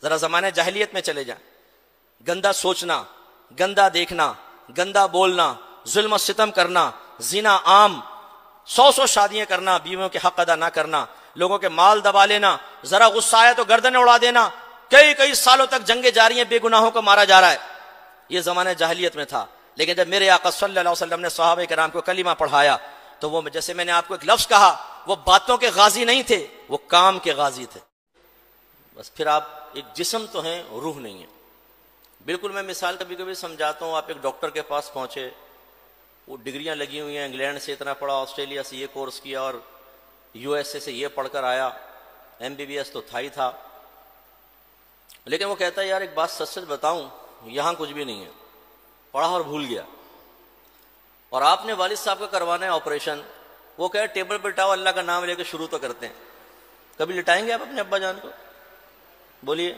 ذرا زمانے جاہلیت میں چلے جائیں، گندا سوچنا، گندا دیکھنا، گندا بولنا، ظلم و ستم کرنا، زنا عام، 100 شادیاں کرنا، بیویوں کے حق ادا نہ کرنا، لوگوں کے مال دبا لینا، ذرا غصہ آیا تو گردنیں اڑا دینا، کئی سالوں تک جنگیں جاری ہیں، بے گناہوں کو مارا جا رہا ہے. یہ زمانہ جاہلیت میں تھا. لیکن جب میرے آقا صلی اللہ علیہ وسلم نے صحابہ کرام کو کلمہ پڑھایا تو وہ، جیسے میں نے آپ کو ایک لفظ کہا، وہ باتوں کے غازی نہیں تھے، وہ کام کے غازی تھے. بس پھر آپ ایک جسم تو ہیں، روح نہیں ہے. بالکل میں مثال کبھی کبھی سمجھاتا ہوں. آپ ایک ڈاکٹر کے پاس پہنچے، وہ ڈگریاں لگی ہوئی ہیں، انگلینڈ سے اتنا پڑھا، آسٹریلیا سے یہ کورس کیا اور USA سے یہ پڑھ کر آیا، MBBS تو تھا ہی تھا. لیکن وہ کہتا ہے یار ایک بات سچ بتاؤں، یہاں کچھ بھی نہیں ہے، پڑھا اور بھول گیا. اور آپ نے والد صاحب کا کروانا ہے آپریشن، وہ کہے ٹیبل پہ لٹاؤ، اللہ کا نام لے کے شروع تو کرتے ہیں. کبھی لٹائیں گے آپ اپنے ابا جان کو؟ بولیے.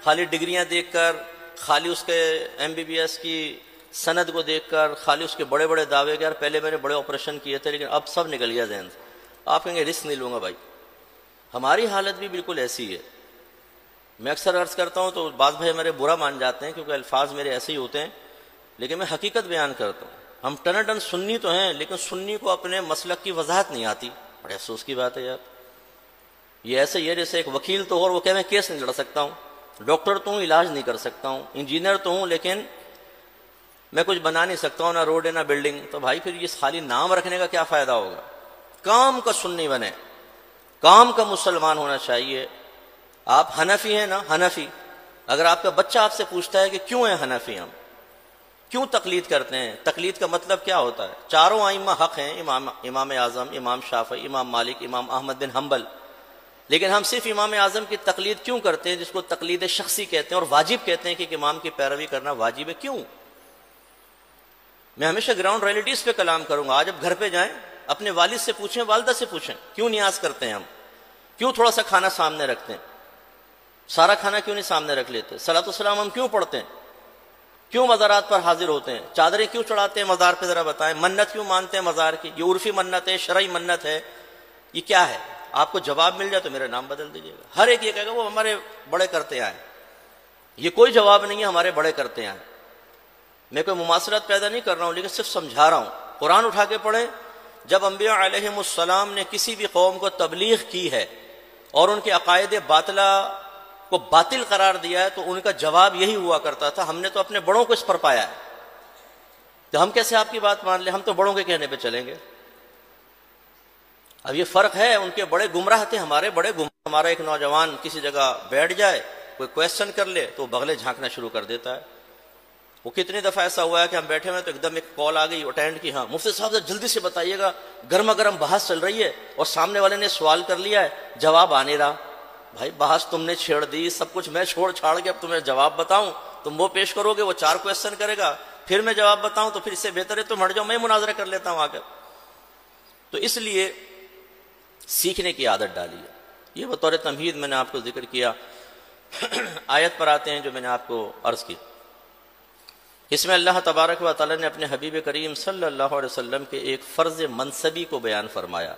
خالی ڈگریاں دیکھ کر، خالی اس کے MBBS کی سند کو دیکھ کر، خالی اس کے بڑے بڑے دعوے کہ یار پہلے میں نے بڑے آپریشن کیے تھے لیکن اب سب نکل گیا ذہن سے. آپ کہیں گے رسک نہیں لوں گا. بھائی ہماری حالت بھی بالکل ایسی ہے. میں اکثر عرض کرتا ہوں تو بعض بھائی میرے برا مان جاتے ہیں کیونکہ الفاظ میرے ایسے ہی ہوتے ہیں، لیکن میں حقیقت بیان کرتا ہوں. ہم ٹن سنی تو ہیں لیکن سنی کو اپنے مسلک کی وضاحت نہیں آتی. بڑے افسوس کی بات ہے یار. یہ ایسے ہی ہے جیسے ایک وکیل تو اور وہ کہ میں کیس نہیں لڑ سکتا ہوں، ڈاکٹر تو ہوں علاج نہیں کر سکتا ہوں، انجینئر تو ہوں لیکن میں کچھ بنا نہیں سکتا ہوں، نہ روڈ ہے نہ بلڈنگ. تو بھائی پھر یہ خالی نام رکھنے کا کیا فائدہ ہوگا؟ کام کا سنی بنے، کام کا مسلمان ہونا چاہیے. آپ حنفی ہیں نا، حنفی. اگر آپ کا بچہ آپ سے پوچھتا ہے کہ کیوں ہیں حنفی، ہم کیوں تقلید کرتے ہیں، تقلید کا مطلب کیا ہوتا ہے؟ چاروں ائمہ حق ہیں، امام اعظم، امام شافعی، امام مالک، امام احمد بن حنبل، لیکن ہم صرف امام اعظم کی تقلید کیوں کرتے ہیں، جس کو تقلید شخصی کہتے ہیں اور واجب کہتے ہیں کہ ایک امام کی پیروی کرنا واجب ہے؟ کیوں؟ میں ہمیشہ گراؤنڈ ریئلٹیز پہ کلام کروں گا. آج اب گھر پہ جائیں، اپنے والد سے پوچھیں، والدہ سے پوچھیں، کیوں نیاز کرتے ہیں ہم؟ کیوں تھوڑا سا کھانا سامنے رکھتے ہیں؟ سارا کھانا کیوں نہیں سامنے رکھ لیتے؟ صلاۃ والسلام ہم کیوں پڑھتے ہیں؟ کیوں مزارات پر حاضر ہوتے ہیں؟ چادریں کیوں چڑھاتے ہیں مزار پہ؟ ذرا بتائیں. منت کیوں مانتے ہیں مزار کی؟ یہ عرفی منت ہے، شرعی منت ہے، یہ کیا ہے؟ آپ کو جواب مل جائے تو میرا نام بدل دیجیے گا. ہر ایک یہ کہے گا وہ ہمارے بڑے کرتے آئے. یہ کوئی جواب نہیں ہے ہمارے بڑے کرتے آئے. میں کوئی مماثلت پیدا نہیں کر رہا ہوں لیکن صرف سمجھا رہا ہوں. قرآن اٹھا کے پڑھیں. جب انبیاء علیہم السلام نے کسی بھی قوم کو تبلیغ کی ہے اور ان کے عقائد باطلہ کو باطل قرار دیا ہے تو ان کا جواب یہی ہوا کرتا تھا، ہم نے تو اپنے بڑوں کو اس پر پایا ہے، تو ہم کیسے آپ کی بات مان لیں؟ ہم تو بڑوں کے کہنے پہ چلیں گے. اب یہ فرق ہے، ان کے بڑے گمراہ تھے، ہمارے بڑے گمراہ. ہمارا ایک نوجوان کسی جگہ بیٹھ جائے، کوئی کویسچن کر لے تو بغلے جھانکنا شروع کر دیتا ہے. وہ کتنی دفعہ ایسا ہوا ہے کہ ہم بیٹھے ہوئے تو ایک دم ایک کال آ گئی، اٹینڈ کی، ہاں مفتی صاحب جلدی سے بتائیے گا، گرما گرم بحث چل رہی ہے اور سامنے والے نے سوال کر لیا ہے، جواب آ نہیں رہا. بھائی بحث تم نے چھیڑ دی، سب کچھ میں چھوڑ چھاڑ کے اب تمہیں جواب بتاؤں؟ تم وہ پیش کرو گے، وہ 4 کویسچن کرے گا، پھر میں جواب بتاؤں؟ تو پھر اس سے بہتر ہے تم ہٹ جاؤ، میں مناظرہ کر لیتا ہوں آ کر. تو اس لیے سیکھنے کی عادت ڈالی ہے. یہ بطور تمہید میں نے آپ کو ذکر کیا. آیت پر آتے ہیں جو میں نے آپ کو عرض کی. اس میں اللہ تبارک و تعالی نے اپنے حبیب کریم صلی اللہ علیہ وسلم کے ایک فرض منصبی کو بیان فرمایا.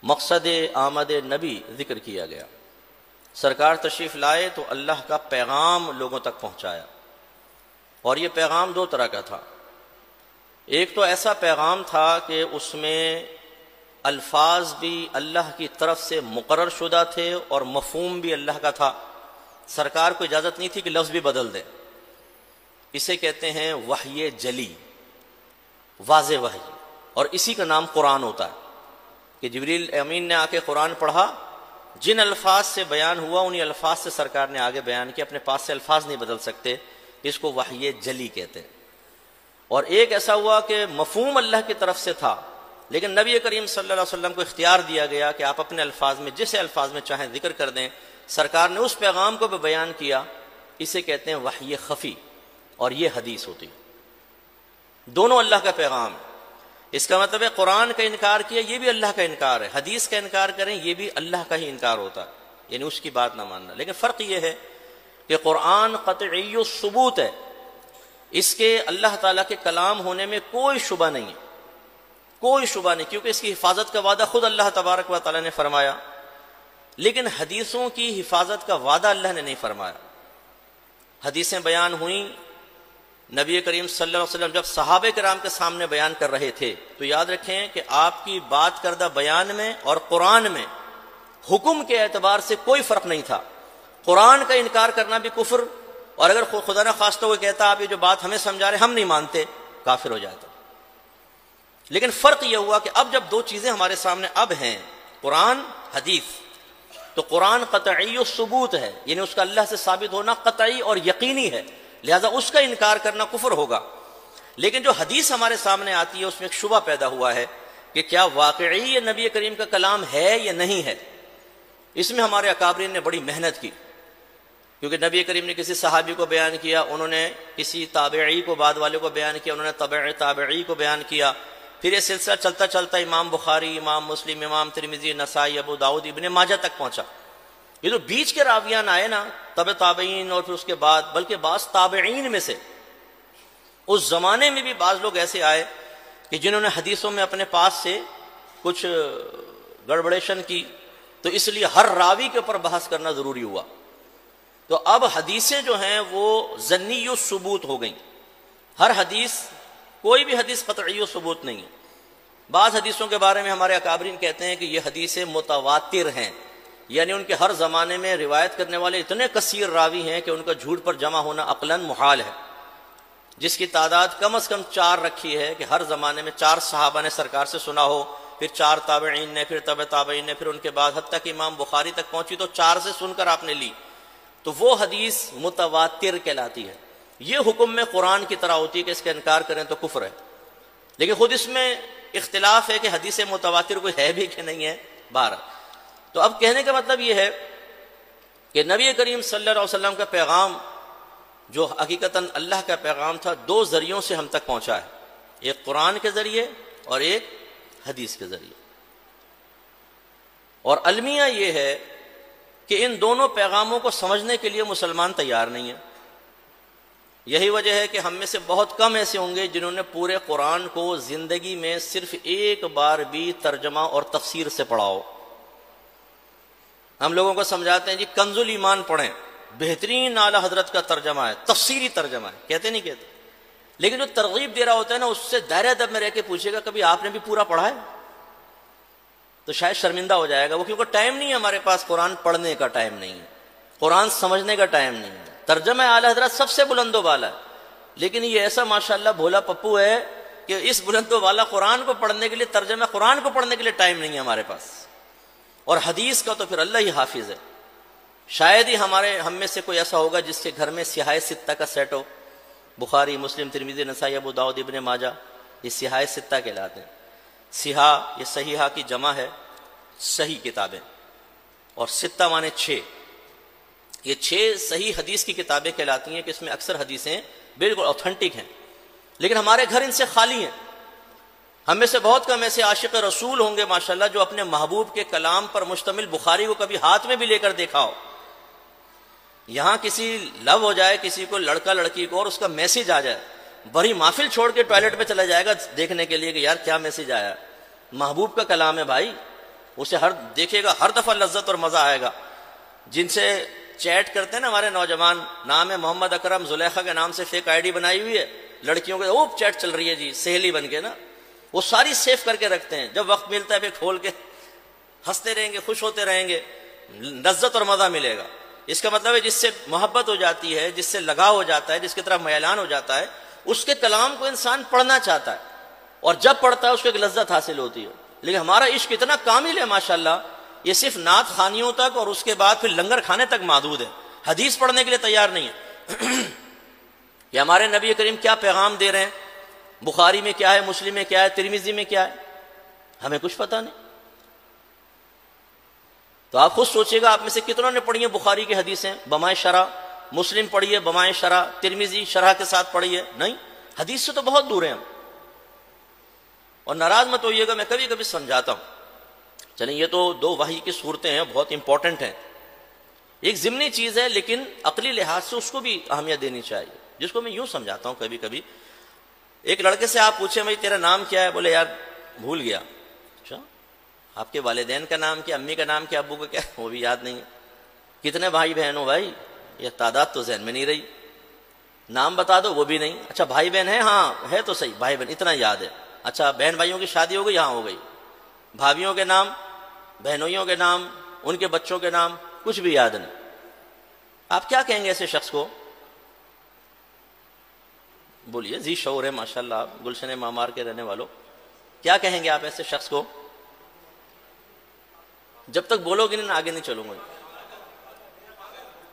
مقصد آمد نبی ذکر کیا گیا. سرکار تشریف لائے تو اللہ کا پیغام لوگوں تک پہنچایا، اور یہ پیغام 2 طرح کا تھا. ایک تو ایسا پیغام تھا کہ اس میں الفاظ بھی اللہ کی طرف سے مقرر شدہ تھے اور مفہوم بھی اللہ کا تھا. سرکار کو اجازت نہیں تھی کہ لفظ بھی بدل دے. اسے کہتے ہیں وحی جلی، واضح وحی، اور اسی کا نام قرآن ہوتا ہے کہ جبریل امین نے آ کے قرآن پڑھا، جن الفاظ سے بیان ہوا انہی الفاظ سے سرکار نے آگے بیان کیا، اپنے پاس سے الفاظ نہیں بدل سکتے. اس کو وحی جلی کہتے ہیں. اور ایک ایسا ہوا کہ مفہوم اللہ کی طرف سے تھا لیکن نبی کریم صلی اللہ علیہ وسلم کو اختیار دیا گیا کہ آپ اپنے الفاظ میں جسے الفاظ میں چاہیں ذکر کر دیں. سرکار نے اس پیغام کو بھی بیان کیا. اسے کہتے ہیں وحی خفی، اور یہ حدیث ہوتی ہے. دونوں اللہ کا پیغام ہے. اس کا مطلب ہے قرآن کا انکار کیا یہ بھی اللہ کا انکار ہے، حدیث کا انکار کریں یہ بھی اللہ کا ہی انکار ہوتا ہے، یعنی اس کی بات نہ ماننا. لیکن فرق یہ ہے کہ قرآن قطعی الثبوت ہے، اس کے اللہ تعالیٰ کے کلام ہونے میں کوئی شبہ نہیں ہے، کوئی شبہ نہیں، کیونکہ اس کی حفاظت کا وعدہ خود اللہ تبارک و تعالیٰ نے فرمایا. لیکن حدیثوں کی حفاظت کا وعدہ اللہ نے نہیں فرمایا. حدیثیں بیان ہوئیں، نبی کریم صلی اللہ علیہ وسلم جب صحابہ کرام کے سامنے بیان کر رہے تھے تو یاد رکھیں کہ آپ کی بات کردہ بیان میں اور قرآن میں حکم کے اعتبار سے کوئی فرق نہیں تھا. قرآن کا انکار کرنا بھی کفر، اور اگر خدا نہ خواستہ کوئی کہتا آپ یہ جو بات ہمیں سمجھا رہے ہم نہیں مانتے، کافر ہو جاتا. لیکن فرق یہ ہوا کہ اب جب دو چیزیں ہمارے سامنے اب ہیں، قرآن حدیث، تو قرآن قطعی ثبوت ہے، یعنی اس کا اللہ سے ثابت ہونا قطعی اور یقینی ہے، لہذا اس کا انکار کرنا کفر ہوگا. لیکن جو حدیث ہمارے سامنے آتی ہے اس میں ایک شبہ پیدا ہوا ہے کہ کیا واقعی یہ نبی کریم کا کلام ہے یا نہیں ہے. اس میں ہمارے اکابرین نے بڑی محنت کی، کیونکہ نبی کریم نے کسی صحابی کو بیان کیا، انہوں نے کسی تابعی کو بعد والے کو بیان کیا، انہوں نے تبع تابعی کو بیان کیا، پھر یہ سلسلہ چلتا چلتا امام بخاری، امام مسلم، امام ترمذی، نسائی، ابو داؤد، ابن ماجہ تک پہنچا. یہ جو بیچ کے راویان آئے نا، تبع تابعین اور پھر اس کے بعد، بلکہ بعض تابعین میں سے اس زمانے میں بھی بعض لوگ ایسے آئے کہ جنہوں نے حدیثوں میں اپنے پاس سے کچھ گڑبڑیشن کی، تو اس لیے ہر راوی کے اوپر بحث کرنا ضروری ہوا. تو اب حدیثیں جو ہیں وہ ظنی و ثبوت ہو گئیں. ہر حدیث، کوئی بھی حدیث قطعی و ثبوت نہیں ہے. بعض حدیثوں کے بارے میں ہمارے اکابرین کہتے ہیں کہ یہ حدیثیں متواتر ہیں، یعنی ان کے ہر زمانے میں روایت کرنے والے اتنے کثیر راوی ہیں کہ ان کا جھوٹ پر جمع ہونا عقلاً محال ہے. جس کی تعداد کم از کم 4 رکھی ہے کہ ہر زمانے میں 4 صحابہ نے سرکار سے سنا ہو، پھر 4 تابعین نے، پھر تبع تابعین نے، پھر ان کے بعد حتیٰ کہ امام بخاری تک پہنچی تو 4 سے سن کر آپ نے لی، تو وہ حدیث متواتر کہلاتی ہے. یہ حکم میں قرآن کی طرح ہوتی ہے کہ اس کا انکار کریں تو کفر ہے. لیکن خود اس میں اختلاف ہے کہ حدیث متواتر کوئی ہے بھی کہ نہیں ہے. 12. تو اب کہنے کا مطلب یہ ہے کہ نبی کریم صلی اللہ علیہ وسلم کا پیغام جو حقیقتاً اللہ کا پیغام تھا، 2 ذریعوں سے ہم تک پہنچا ہے، ایک قرآن کے ذریعے اور ایک حدیث کے ذریعے. اور المیہ یہ ہے کہ ان دونوں پیغاموں کو سمجھنے کے لیے مسلمان تیار نہیں ہیں. یہی وجہ ہے کہ ہم میں سے بہت کم ایسے ہوں گے جنہوں نے پورے قرآن کو زندگی میں صرف ایک بار بھی ترجمہ اور تفسیر سے پڑھا ہو. ہم لوگوں کو سمجھاتے ہیں جی کنز الایمان پڑھیں، بہترین اعلیٰ حضرت کا ترجمہ ہے، تفسیری ترجمہ ہے، کہتے نہیں کہتے. لیکن جو ترغیب دے رہا ہوتا ہے نا، اس سے دائرہ ادب میں رہ کے پوچھے گا کبھی آپ نے بھی پورا پڑھا ہے؟ تو شاید شرمندہ ہو جائے گا وہ، کیونکہ ٹائم نہیں ہے ہمارے پاس، قرآن پڑھنے کا ٹائم نہیں ہے، قرآن سمجھنے کا ٹائم نہیں ہے. ترجمہ اعلیٰ حضرت سب سے بلند و بالا ہے، لیکن یہ ایسا ماشاءاللہ بھولا پپو ہے کہ اس بلند و بالا قرآن کو پڑھنے کے لیے، ترجمہ قرآن کو پڑھنے کے لیے ٹائم نہیں ہے ہمارے پاس. اور حدیث کا تو پھر اللہ ہی حافظ ہے. شاید ہی ہم میں سے کوئی ایسا ہوگا جس کے گھر میں سیاہ ستہ کا سیٹ ہو. بخاری، مسلم، ترمذی، نسائی، ابو داؤد، ابن ماجہ، یہ سیاہ ستہ کہلاتے ہیں. سیاہ یہ صحیحہ کی جمع ہے، صحیح کتابیں، اور ستہ مانے 6. یہ 6 صحیح حدیث کی کتابیں کہلاتی ہیں کہ اس میں اکثر حدیثیں بالکل اوتھینٹک ہیں. لیکن ہمارے گھر ان سے خالی ہیں. ہم میں سے بہت کم ایسے عاشق رسول ہوں گے ماشاءاللہ جو اپنے محبوب کے کلام پر مشتمل بخاری کو کبھی ہاتھ میں بھی لے کر دیکھا ہو. یہاں کسی لو ہو جائے، کسی کو لڑکا لڑکی کو، اور اس کا میسج آ جائے، بڑی محفل چھوڑ کے ٹوائلٹ میں چلا جائے گا دیکھنے کے لیے کہ یار کیا میسج آیا. محبوب کا کلام ہے بھائی، اسے ہر دیکھے گا ہر دفعہ لذت اور مزہ آئے گا. جن سے چیٹ کرتے ہیں نا ہمارے نوجوان، نام ہے محمد اکرم، زلیخا کے نام سے فیک آئی ڈی بنائی ہوئی ہے، لڑکیوں کے اوپ چیٹ چل رہی ہے جی، سہیلی بن کے نا، وہ ساری سیو کر کے رکھتے ہیں. جب وقت ملتا ہے پھر کھول کے ہنستے رہیں گے، خوش ہوتے رہیں گے، لذت اور مزہ ملے گا. اس کا مطلب ہے جس سے محبت ہو جاتی ہے، جس سے لگاؤ ہو جاتا ہے، جس کی طرف میلان ہو جاتا ہے، اس کے کلام کو انسان پڑھنا چاہتا ہے، اور جب پڑھتا ہے اس کو ایک لذت حاصل ہوتی ہے. لیکن ہمارا عشق اتنا کامل ہے ماشاءاللہ، یہ صرف نعت خوانیوں تک اور اس کے بعد پھر لنگر کھانے تک محدود ہے. حدیث پڑھنے کے لیے تیار نہیں ہے کہ ہمارے نبی کریم کیا پیغام دے رہے ہیں، بخاری میں کیا ہے، مسلم میں کیا ہے، ترمذی میں کیا ہے، ہمیں کچھ پتہ نہیں. تو آپ خود سوچئے گا آپ میں سے کتنوں نے پڑھی ہیں بخاری کی حدیثیں بمائے شرح، مسلم پڑھی ہے بمائے شرح، ترمذی شرح کے ساتھ پڑھی ہے؟ نہیں، حدیث سے تو بہت دور ہیں ہم. اور ناراض مت ہوئیے گا، میں کبھی کبھی سمجھاتا ہوں. چلیں یہ تو 2 وحی کی صورتیں ہیں، بہت امپورٹنٹ ہیں، ایک ضمنی چیز ہے لیکن عقلی لحاظ سے اس کو بھی اہمیت دینی چاہیے، جس کو میں یوں سمجھاتا ہوں کبھی کبھی. ایک لڑکے سے آپ پوچھیں بھائی تیرا نام کیا ہے، بولے یار بھول گیا. اچھا آپ کے والدین کا نام کیا، امی کا نام کیا، ابو کا کیا، وہ بھی یاد نہیں ہے. کتنے بھائی بہن ہو بھائی، یہ تعداد تو ذہن میں نہیں رہی. نام بتا دو، وہ بھی نہیں. اچھا بھائی بہن ہے، ہاں ہے تو صحیح، بھائی بہن اتنا یاد ہے. اچھا بہن بھائیوں کی شادی ہو گئی، ہاں ہو گئی. بھابھیوں کے نام، بہنوئیوں کے نام، ان کے بچوں کے نام کچھ بھی یاد نہیں. آپ کیا کہیں گے ایسے شخص کو؟ بولیے، ذی شعور ہے ماشاءاللہ آپ، گلشن معمار کے رہنے والوں، کیا کہیں گے آپ ایسے شخص کو؟ جب تک بولو گے نہیں آگے نہیں چلوں گا.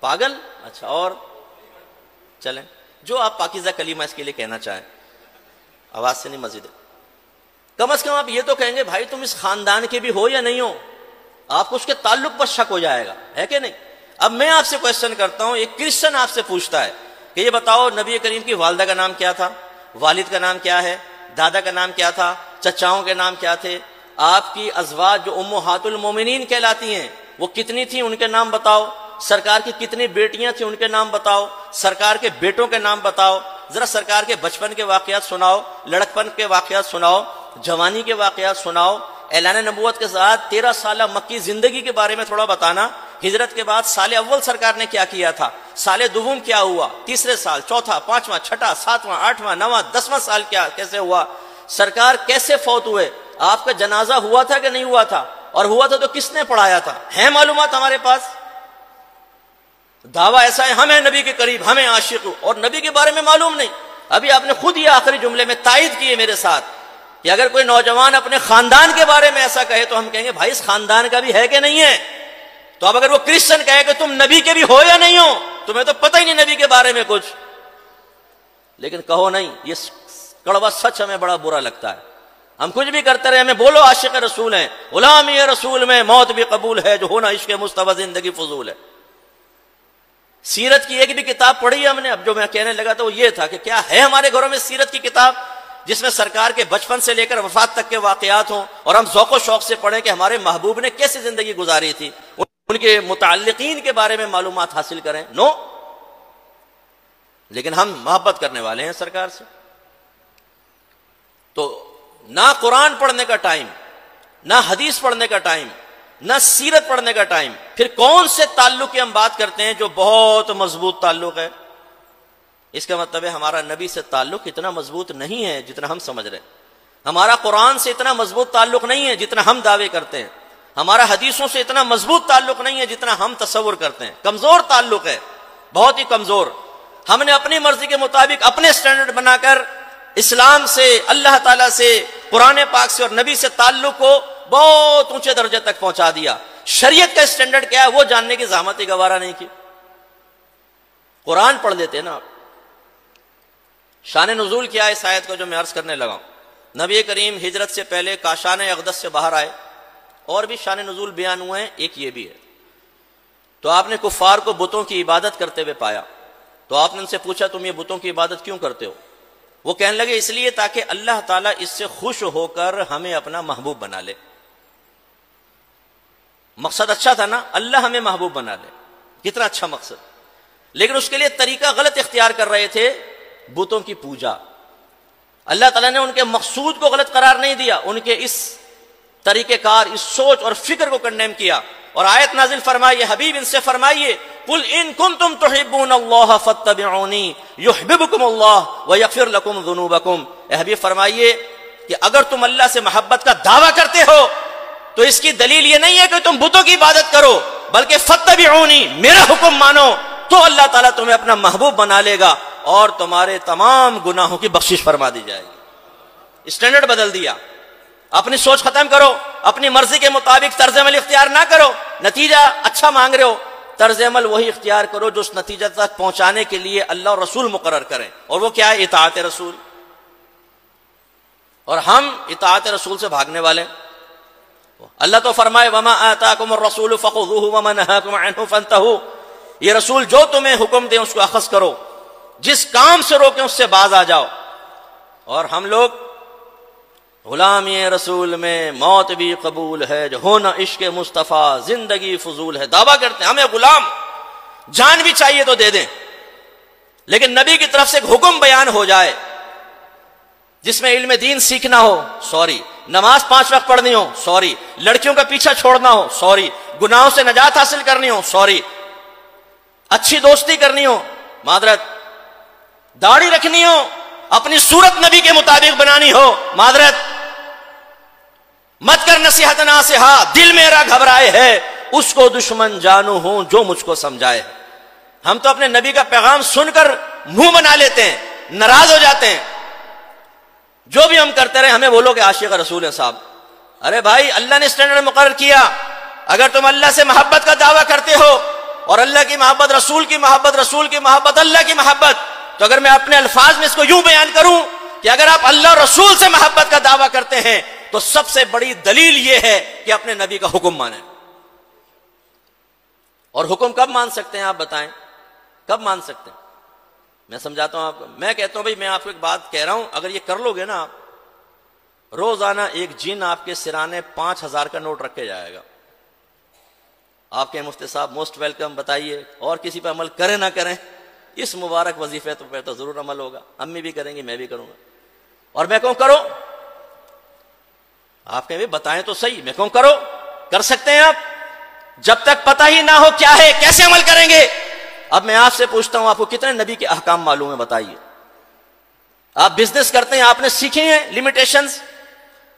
پاگل. اچھا اور چلیں، جو آپ پاکیزہ کلمہ اس کے لیے کہنا چاہیں. آواز سے نہیں، مزید کم از کم آپ یہ تو کہیں گے بھائی تم اس خاندان کے بھی ہو یا نہیں ہو. آپ کو اس کے تعلق پر شک ہو جائے گا، ہے کہ نہیں؟ اب میں آپ سے کوشچن کرتا ہوں، ایک کرسچن آپ سے پوچھتا ہے کہ یہ بتاؤ نبی کریم کی والدہ کا نام کیا تھا، والد کا نام کیا ہے، دادا کا نام کیا تھا، چچاؤں کے نام کیا تھے، آپ کی ازواج جو امہات المومنین کہلاتی ہیں وہ کتنی تھیں، ان کے نام بتاؤ. سرکار کی کتنی بیٹیاں تھیں، ان کے نام بتاؤ. سرکار کے بیٹوں کے نام بتاؤ. ذرا سرکار کے بچپن کے واقعات سناؤ، لڑکپن کے واقعات سناؤ، جوانی کے واقعات سناؤ. اعلان نبوت کے ساتھ 13 سالہ مکی زندگی کے بارے میں تھوڑا بتانا. ہجرت کے بعد سال اول سرکار نے کیا کیا تھا، سال دوم کیا ہوا، تیسرے سال، چوتھا، پانچواں، چھٹا، ساتواں، آٹھواں، نواں، 10واں سال کیا کیسے ہوا، سرکار کیسے فوت ہوئے، آپ کا جنازہ ہوا تھا کہ نہیں ہوا تھا، اور ہوا تھا تو کس نے پڑھایا تھا. ہیں معلومات ہمارے پاس؟ دعویٰ ایسا ہے ہم ہیں نبی کے قریب، ہمیں عاشق، اور نبی کے بارے میں معلوم نہیں. ابھی آپ نے خود یہ آخری جملے میں تائید کی ہے میرے ساتھ کہ اگر کوئی نوجوان اپنے خاندان کے بارے میں ایسا کہے تو ہم کہیں گے بھائی اس خاندان کا بھی ہے کہ نہیں ہے. تو اب اگر وہ کرسچن کہے کہ تم نبی کے بھی ہو یا نہیں ہو، تمہیں تو پتہ ہی نہیں نبی کے بارے میں کچھ، لیکن کہو نہیں. یہ کڑوا سچ ہمیں بڑا برا لگتا ہے. ہم کچھ بھی کرتے رہے، ہمیں بولو عاشق رسول ہیں، غلامی رسول میں موت بھی قبول ہے، جو ہونا عشق مصطفیٰ زندگی فضول ہے. سیرت کی ایک بھی کتاب پڑھی ہم نے. اب جو میں کہنے لگا تھا وہ یہ تھا کہ کیا ہے ہمارے گھروں میں سیرت کی کتاب جس میں سرکار کے بچپن سے لے کر وفات تک کے واقعات ہوں اور ہم ذوق و شوق سے پڑھیں کہ ہمارے محبوب نے کیسی زندگی گزاری تھی، ان کے متعلقین کے بارے میں معلومات حاصل کریں؟ نو. لیکن ہم محبت کرنے والے ہیں سرکار سے. تو نہ قرآن پڑھنے کا ٹائم، نہ حدیث پڑھنے کا ٹائم، نہ سیرت پڑھنے کا ٹائم. پھر کون سے تعلق کی ہم بات کرتے ہیں جو بہت مضبوط تعلق ہے؟ اس کا مطلب ہے ہمارا نبی سے تعلق اتنا مضبوط نہیں ہے جتنا ہم سمجھ رہے ہیں. ہمارا قرآن سے اتنا مضبوط تعلق نہیں ہے جتنا ہم دعوے کرتے ہیں. ہمارا حدیثوں سے اتنا مضبوط تعلق نہیں ہے جتنا ہم تصور کرتے ہیں. کمزور تعلق ہے، بہت ہی کمزور. ہم نے اپنی مرضی کے مطابق اپنے سٹینڈرڈ بنا کر اسلام سے، اللہ تعالیٰ سے، قرآن پاک سے اور نبی سے تعلق کو بہت اونچے درجے تک پہنچا دیا. شریعت کا سٹینڈرڈ کیا ہے وہ جاننے کی زحمت ہی گوارا نہیں کی. قرآن پڑھ لیتے نا. شان نزول کیا ہے اس آیت کو جو میں عرض کرنے لگا ہوں؟ نبی کریم ہجرت سے پہلے کاشان اقدس سے باہر آئے، اور بھی شان نزول بیان ہوئے ہیں، ایک یہ بھی ہے. تو آپ نے کفار کو بتوں کی عبادت کرتے ہوئے پایا. تو آپ نے ان سے پوچھا تم یہ بتوں کی عبادت کیوں کرتے ہو؟ وہ کہنے لگے اس لیے تاکہ اللہ تعالیٰ اس سے خوش ہو کر ہمیں اپنا محبوب بنا لے. مقصد اچھا تھا نا، اللہ ہمیں محبوب بنا لے، کتنا اچھا مقصد. لیکن اس کے لیے طریقہ غلط اختیار کر رہے تھے، بتوں کی پوجا. اللہ تعالیٰ نے ان کے مقصود کو غلط قرار نہیں دیا، ان کے اس طریقہ کار، اس سوچ اور فکر کو کنڈیم کیا. اور آیت نازل فرمائیے، حبیب ان سے فرمائیے قل ان کنتم تحبون اللہ فاتبعونی یحببکم اللہ ویغفر لکم ذنوبکم. اے حبیب فرمائیے کہ اگر تم اللہ سے محبت کا دعویٰ کرتے ہو تو اس کی دلیل یہ نہیں ہے کہ تم بتوں کی عبادت کرو، بلکہ فاتبعونی، میرا حکم مانو، تو اللہ تعالیٰ تمہیں اپنا محبوب بنا لے گا اور تمہارے تمام گناہوں کی بخشش فرما دی جائے گی. اسٹینڈرڈ بدل دیا. اپنی سوچ ختم کرو، اپنی مرضی کے مطابق طرز عمل اختیار نہ کرو. نتیجہ اچھا مانگ رہے ہو، طرز عمل وہی اختیار کرو جو اس نتیجہ تک پہنچانے کے لیے اللہ اور رسول مقرر کریں. اور وہ کیا ہے؟ اطاعت رسول. اور ہم اطاعت رسول سے بھاگنے والے. اللہ تو فرمائے وما آتاکم الرسول فخذوہ وما نہاکم عنہ فانتہوا. یہ رسول جو تمہیں حکم دے اس کو اخذ کرو، جس کام سے روکیں اس سے باز آ جاؤ. اور ہم لوگ غلامی رسول میں موت بھی قبول ہے، جو ہونا عشق مصطفیٰ زندگی فضول ہے. دعویٰ کرتے ہیں ہمیں غلام، جان بھی چاہیے تو دے دیں، لیکن نبی کی طرف سے ایک حکم بیان ہو جائے جس میں علم دین سیکھنا ہو، نماز 5 وقت پڑھنی ہو سوری، لڑکیوں کا پیچھا چھوڑنا ہو سوری، گناہوں سے نجات حاصل کرنی ہو سوری، اچھی دوستی کرنی ہو معذرت، داڑھی رکھنی ہو، اپنی صورت نبی کے مطابق بنانی ہو معذرت، مت کر نصیحت ناصحہ، دل میرا گھبرائے ہے، اس کو دشمن جانو ہوں جو مجھ کو سمجھائے۔ ہم تو اپنے نبی کا پیغام سن کر منہ بنا لیتے ہیں، ناراض ہو جاتے ہیں، جو بھی ہم کرتے رہے ہمیں بولو کہ عاشق رسول ہیں صاحب۔ ارے بھائی اللہ نے اسٹینڈرڈ مقرر کیا، اگر تم اللہ سے محبت کا دعویٰ کرتے ہو اور اللہ کی محبت، رسول کی محبت، رسول کی محبت، اللہ کی محبت، تو اگر میں اپنے الفاظ میں اس کو یوں بیان کروں کہ اگر آپ اللہ اور رسول سے محبت کا دعویٰ کرتے ہیں تو سب سے بڑی دلیل یہ ہے کہ اپنے نبی کا حکم مانیں۔ اور حکم کب مان سکتے ہیں آپ بتائیں، کب مان سکتے ہیں؟ میں سمجھاتا ہوں آپ کو، میں کہتا ہوں بھائی میں آپ کو ایک بات کہہ رہا ہوں، اگر یہ کر لو گے نا آپ، روزانہ ایک جن آپ کے سرانے 5000 کا نوٹ رکھے جائے گا۔ آپ کے مفتی صاحب موسٹ ویلکم، بتائیے اور کسی پہ عمل کریں نہ کریں، اس مبارک وظیفے پہ تو ضرور عمل ہوگا، امی بھی کریں گی میں بھی کروں گا، اور میں کہوں کرو، آپ کہیں بتائیں تو صحیح، میں کہوں کرو، کر سکتے ہیں آپ؟ جب تک پتہ ہی نہ ہو کیا ہے کیسے عمل کریں گے؟ اب میں آپ سے پوچھتا ہوں آپ کو کتنے نبی کے احکام معلوم ہیں بتائیے؟ آپ بزنس کرتے ہیں، آپ نے سیکھے ہیں لمیٹیشنز؟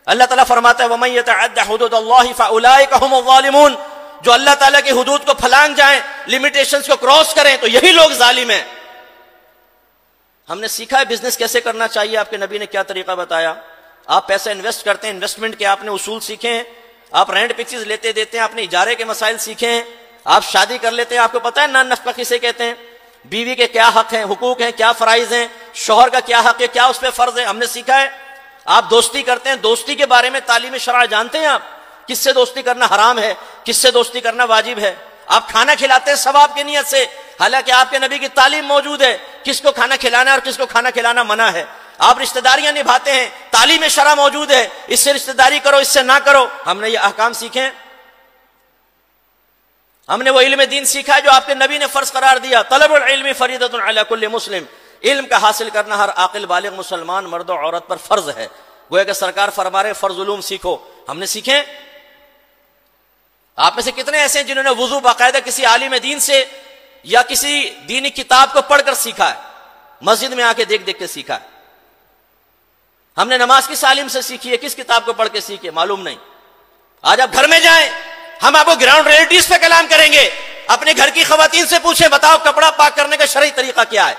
اللہ تعالیٰ فرماتا ہے وَمَن يَتَعَدَّ حُدُودَ اللَّهِ فَأُولَٰئِكَ هُمُ الظَّالِمُونَ، جو اللہ تعالیٰ کی حدود کو پھلانگ جائیں، لمیٹیشنز کو کراس کریں تو یہی لوگ ظالم ہیں۔ ہم نے سیکھا ہے بزنس کیسے کرنا چاہیے، آپ کے نبی نے کیا طریقہ بتایا۔ آپ پیسہ انویسٹ کرتے ہیں، انویسٹمنٹ کے آپ نے اصول سیکھے ہیں، آپ رینٹ پہ چیز لیتے دیتے ہیں، آپ نے اجارے کے مسائل سیکھے ہیں، آپ شادی کر لیتے ہیں، آپ کو پتہ ہے نان نفقہ کسے کہتے ہیں، بیوی کے کیا حق ہیں، حقوق ہیں، کیا فرائض ہیں، شوہر کا کیا حق ہے، کیا اس پہ فرض ہے، ہم نے سیکھا ہے۔ آپ دوستی کرتے ہیں، دوستی کے بارے میں تعلیم شرع جانتے ہیں، آپ کس سے دوستی کرنا حرام ہے، کس سے دوستی کرنا واجب ہے۔ آپ کھانا کھلاتے ہیں ثواب کی نیت سے، حالانکہ آپ کے نبی کی تعلیم موجود ہے کس کو کھانا کھلانا ہے اور کس کو کھانا کھلانا منع ہے۔ آپ رشتہ داریاں نبھاتے ہیں، تعلیم شرع موجود ہے، اس سے رشتہ داری کرو، اس سے نہ کرو۔ ہم نے یہ احکام سیکھے ہیں، ہم نے وہ علم دین سیکھا ہے جو آپ کے نبی نے فرض قرار دیا۔ طلب العلم فریضۃ علی کل مسلم، علم کا حاصل کرنا ہر عاقل بالغ مسلمان مرد و عورت پر فرض ہے۔ گویا کہ سرکار فرما رہے فرض علوم سیکھو، ہم نے سیکھے۔ آپ میں سے کتنے ایسے ہیں جنہوں نے وضو باقاعدہ کسی عالم دین سے یا کسی دینی کتاب کو پڑھ کر سیکھا ہے، مسجد میں آ کے دیکھ دیکھ کے سیکھا ہے؟ ہم نے نماز کس عالم سے سیکھی ہے، کس کتاب کو پڑھ کے سیکھی ہے؟ معلوم نہیں۔ آج آپ گھر میں جائیں، ہم آپ کو گراؤنڈ ریئلٹیز پہ کلام کریں گے، اپنے گھر کی خواتین سے پوچھیں بتاؤ کپڑا پاک کرنے کا شرعی طریقہ کیا ہے،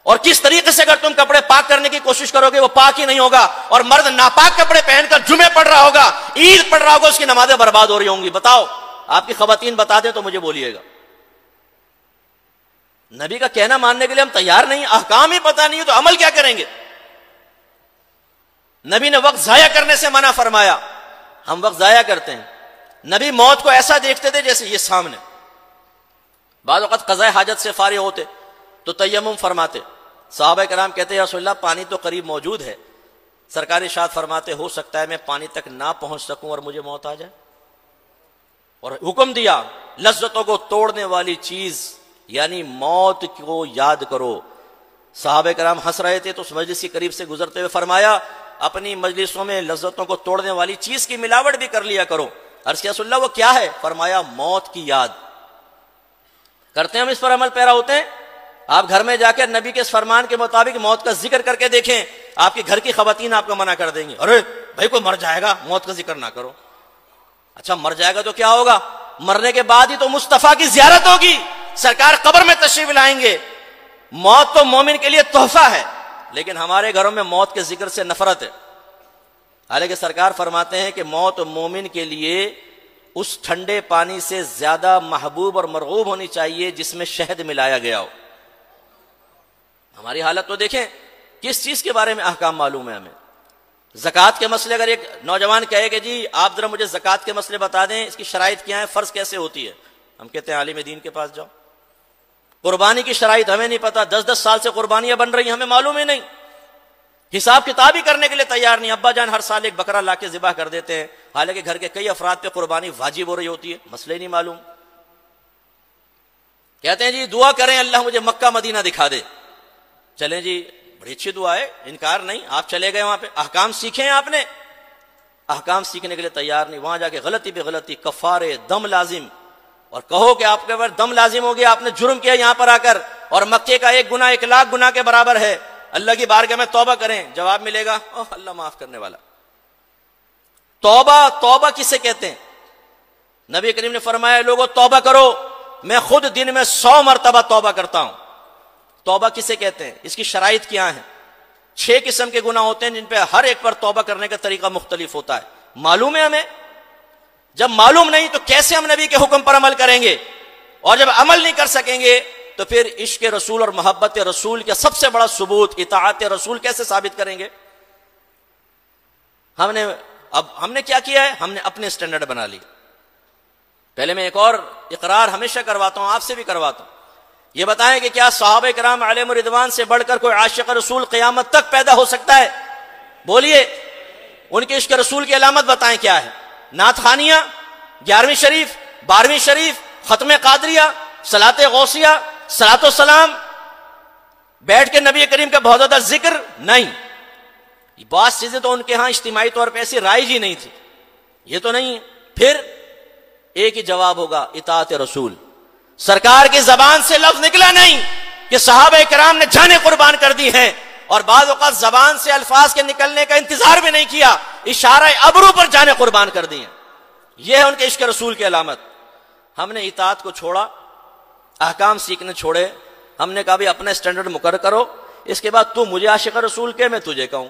اور کس طریقے سے اگر تم کپڑے پاک کرنے کی کوشش کرو گے وہ پاک ہی نہیں ہوگا، اور مرد ناپاک کپڑے پہن کر جمعے پڑھ رہا ہوگا، عید پڑھ رہا ہوگا، اس کی نمازیں برباد ہو رہی ہوں گی۔ بتاؤ آپ کی خواتین بتا دیں تو مجھے بولیے گا۔ نبی کا کہنا ماننے کے لیے ہم تیار نہیں، احکام ہی پتہ نہیں ہے تو عمل کیا کریں گے؟ نبی نے وقت ضائع کرنے سے منع فرمایا، ہم وقت ضائع کرتے ہیں۔ نبی موت کو ایسا دیکھتے تھے جیسے یہ سامنے، بعض اوقات قضاء حاجت سے فارغ ہوتے تو تیمم فرماتے، صحابہ کرام کہتے یا رسول اللہ پانی تو قریب موجود ہے، سرکار ارشاد فرماتے ہو سکتا ہے میں پانی تک نہ پہنچ سکوں اور مجھے موت آ جائے، اور حکم دیا لذتوں کو توڑنے والی چیز یعنی موت کو یاد کرو۔ صحابہ کرام ہنس رہے تھے تو اس مجلس کے قریب سے گزرتے ہوئے فرمایا اپنی مجلسوں میں لذتوں کو توڑنے والی چیز کی ملاوٹ بھی کر لیا کرو۔ عرض کیا رسول اللہ وہ کیا ہے؟ فرمایا موت کی یاد۔ کرتے ہیں ہم اس پر عمل پیرا ہوتے ہیں؟ آپ گھر میں جا کر نبی کے اس فرمان کے مطابق موت کا ذکر کر کے دیکھیں، آپ کی گھر کی خواتین آپ کو منع کر دیں گی، ارے بھائی کوئی مر جائے گا موت کا ذکر نہ کرو۔ اچھا مر جائے گا تو کیا ہوگا؟ مرنے کے بعد ہی تو مصطفیٰ کی زیارت ہوگی، سرکار قبر میں تشریف لائیں گے۔ موت تو مومن کے لیے تحفہ ہے، لیکن ہمارے گھروں میں موت کے ذکر سے نفرت ہے۔ حالانکہ سرکار فرماتے ہیں کہ موت مومن کے لیے اس ٹھنڈے پانی سے زیادہ محبوب اور مرغوب ہونی چاہیے جس میں شہد ملایا گیا ہو۔ ہماری حالت تو دیکھیں، کس چیز کے بارے میں احکام معلوم ہے ہمیں؟ زکوٰۃ کے مسئلے، اگر ایک نوجوان کہے کہ جی آپ ذرا مجھے زکوٰۃ کے مسئلے بتا دیں، اس کی شرائط کیا ہیں، فرض کیسے ہوتی ہے، ہم کہتے ہیں عالم دین کے پاس جاؤ۔ قربانی کی شرائط ہمیں نہیں پتا، 10 سال سے قربانیاں بن رہی ہیں ہمیں معلوم ہی نہیں، حساب کتاب ہی کرنے کے لیے تیار نہیں۔ ابا جان ہر سال ایک بکرا لا کے ذبح کر دیتے ہیں، حالانکہ گھر کے کئی افراد پہ قربانی واجب ہو رہی ہوتی ہے، مسئلہ ہی نہیں معلوم۔ کہتے ہیں جی دعا کریں اللہ مجھے مکہ مدینہ دکھا دے، چلیں جی بڑی اچھی دعا ہے، انکار نہیں، آپ چلے گئے وہاں پہ، احکام سیکھے ہیں آپ نے، احکام سیکھنے کے لیے تیار نہیں، وہاں جا کے غلطی پہ غلطی، کفارے، دم لازم، اور کہو کہ آپ کے اوپر دم لازم ہو گیا، آپ نے جرم کیا یہاں پر آ کر، اور مکے کا ایک گناہ 1,00,000 گناہ کے برابر ہے، اللہ کی بارگاہ میں توبہ کریں، جواب ملے گا اوہ اللہ معاف کرنے والا۔ توبہ کسے کہتے ہیں؟ نبی کریم نے فرمایا لوگوں توبہ کرو، میں خود دن میں 100 مرتبہ توبہ کرتا ہوں۔ توبہ کسے کہتے ہیں؟ اس کی شرائط کیا ہیں؟ 6 قسم کے گناہ ہوتے ہیں جن پہ ہر ایک پر توبہ کرنے کا طریقہ مختلف ہوتا ہے۔ معلوم ہے ہمیں؟ جب معلوم نہیں تو کیسے ہم نبی کے حکم پر عمل کریں گے؟ اور جب عمل نہیں کر سکیں گے تو پھر عشق رسول اور محبت رسول کا سب سے بڑا ثبوت اطاعت رسول کیسے ثابت کریں گے؟ ہم نے کیا کیا ہے؟ ہم نے اپنے سٹینڈرڈ بنا لی۔ پہلے میں ایک اور اقرار ہمیشہ کرواتا ہوں، آپ سے بھی کرواتا ہوں، یہ بتائیں کہ کیا صحابہ کرام علیہم رضوان سے بڑھ کر کوئی عاشق رسول قیامت تک پیدا ہو سکتا ہے؟ بولیے، ان کے عشق رسول کی علامت بتائیں کیا ہے؟ نعت خوانیاں، 11ویں شریف، 12ویں شریف، ختم قادریہ، صلاۃ غوثیہ، صلاۃ السلام، بیٹھ کے نبی کریم کا بہت زیادہ ذکر؟ نہیں، بعض چیزیں تو ان کے ہاں اجتماعی طور پہ ایسی رائج ہی نہیں تھی، یہ تو نہیں ہے۔ پھر ایک ہی جواب ہوگا، اطاعت رسول۔ سرکار کی زبان سے لفظ نکلا نہیں کہ صحابہ کرام نے جانیں قربان کر دی ہیں، اور بعض اوقات زبان سے الفاظ کے نکلنے کا انتظار بھی نہیں کیا، اشارہ ابرو پر جانیں قربان کر دی ہیں۔ یہ ہے ان کے عشق رسول کی علامت۔ ہم نے اطاعت کو چھوڑا، احکام سیکھنے چھوڑے، ہم نے کہا بھی اپنا سٹینڈرڈ مقرر کرو، اس کے بعد تو مجھے عاشق رسول کہ میں تجھے کہوں،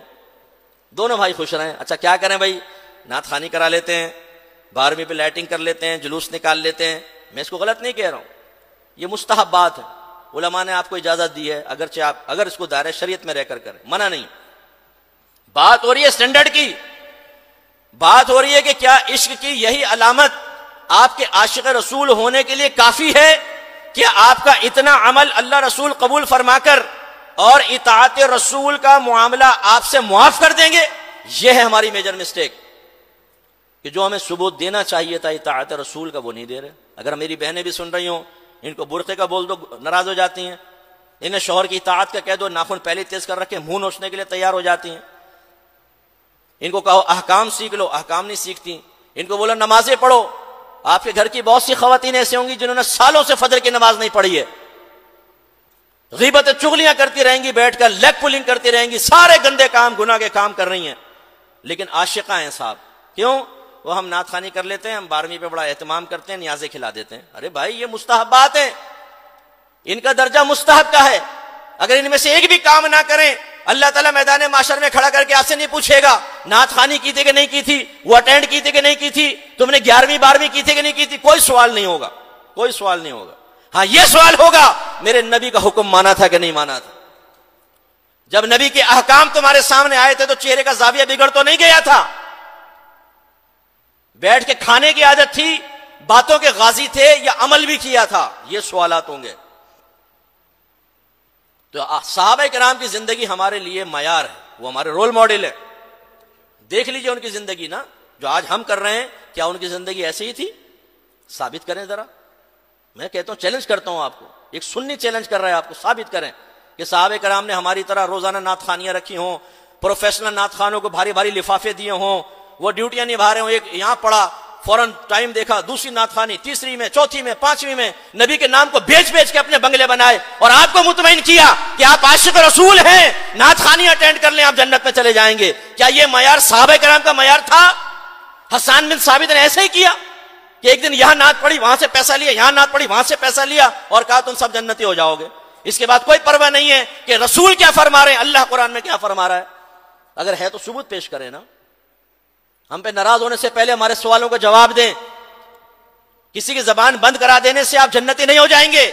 دونوں بھائی خوش رہیں۔ اچھا کیا کریں بھائی؟ نعت خوانی کرا لیتے ہیں، 12ویں پہ لائٹنگ کر لیتے ہیں، جلوس نکال لیتے ہیں۔ میں اس کو غلط نہیں کہہ رہا ہوں، یہ مستحب بات ہے، علماء نے آپ کو اجازت دی ہے، اگرچہ آپ اگر اس کو دائرہ شریعت میں رہ کر کریں، منع نہیں۔ بات ہو رہی ہے سٹینڈرڈ کی، بات ہو رہی ہے کہ کیا عشق کی یہی علامت آپ کے عاشق رسول ہونے کے لیے کافی ہے کہ آپ کا اتنا عمل اللہ رسول قبول فرما کر اور اطاعت رسول کا معاملہ آپ سے معاف کر دیں گے؟ یہ ہے ہماری میجر مسٹیک، کہ جو ہمیں ثبوت دینا چاہیے تھا اطاعت رسول کا وہ نہیں دے رہے۔ اگر میری بہنیں بھی سن رہی ہوں، ان کو برقعے کا بول دو ناراض ہو جاتی ہیں، انہیں شوہر کی اطاعت کا کہہ دو ناخن پہلے تیز کر رکھے منہ نوچنے کے لیے تیار ہو جاتی ہیں، ان کو کہو احکام سیکھ لو، احکام نہیں سیکھتی، ان کو بولو نمازیں پڑھو۔ آپ کے گھر کی بہت سی خواتین ایسے ہوں گی جنہوں نے سالوں سے فجر کی نماز نہیں پڑھی ہے، غیبت چغلیاں کرتی رہیں گی، بیٹھ کر لیگ پولنگ کرتی رہیں گی، سارے گندے کام گناہ کے کام کر رہی ہیں، لیکن عاشقہ ہیں صاحب۔ کیوں؟ وہ ہم نعت خوانی کر لیتے ہیں، ہم 12ویں پہ بڑا اہتمام کرتے ہیں، نیازیں کھلا دیتے ہیں۔ ارے بھائی یہ مستحبات ہیں، ان کا درجہ مستحب کا ہے، اگر ان میں سے ایک بھی کام نہ کریں اللہ تعالیٰ میدان معاشر میں کھڑا کر کے آپ سے نہیں پوچھے گا نعت خوانی کی تھی کہ نہیں کی تھی، وہ اٹینڈ کی تھی کہ نہیں کی تھی، تم نے 11ویں 12ویں کی تھی کہ نہیں کی تھی، کوئی سوال نہیں ہوگا، کوئی سوال نہیں ہوگا۔ ہاں یہ سوال ہوگا میرے نبی کا حکم مانا تھا کہ نہیں مانا تھا؟ جب نبی کے احکام تمہارے سامنے آئے تھے تو چہرے کا زاویہ بگڑ تو نہیں گیا تھا؟ بیٹھ کے کھانے کی عادت تھی، باتوں کے غازی تھے، یا عمل بھی کیا تھا؟ یہ سوالات ہوں گے۔ تو صحابہ کرام کی زندگی ہمارے لیے معیار ہے، وہ ہمارے رول ماڈل ہے۔ دیکھ لیجئے ان کی زندگی نا، جو آج ہم کر رہے ہیں، کیا ان کی زندگی ایسی ہی تھی؟ ثابت کریں ذرا۔ میں کہتا ہوں، چیلنج کرتا ہوں آپ کو، ایک سنی چیلنج کر رہا ہے آپ کو، ثابت کریں کہ صحابہ کرام نے ہماری طرح روزانہ نعت خوانیاں رکھی ہوں، پروفیشنل نعت خوانوں کو بھاری بھاری لفافے دیے ہوں، وہ ڈیوٹیاں نبھا رہے ہوں، ایک یہاں پڑھا فوراً ٹائم دیکھا، دوسری نعت خوانی، تیسری میں، چوتھی میں، 5ویں میں نبی کے نام کو بیچ بیچ کے اپنے بنگلے بنائے اور آپ کو مطمئن کیا کہ آپ عاشق رسول ہیں، نعت خوانی اٹینڈ کر لیں آپ جنت میں چلے جائیں گے۔ کیا یہ معیار صحابہ کرام کا معیار تھا؟ حسان بن ثابت نے ایسے ہی کیا کہ ایک دن یہاں نعت پڑھی وہاں سے پیسہ لیا، یہاں نعت پڑھی وہاں سے پیسہ لیا اور کہا تم سب جنتی ہو جاؤ گے۔ اس کے بعد کوئی پرواہ نہیں ہے کہ رسول کیا فرما رہے ہیں، اللہ قرآن میں کیا فرما رہا ہے۔ اگر ہے تو ثبوت پیش کریں نا، ہم پہ ناراض ہونے سے پہلے ہمارے سوالوں کا جواب دیں۔ کسی کی زبان بند کرا دینے سے آپ جنتی نہیں ہو جائیں گے،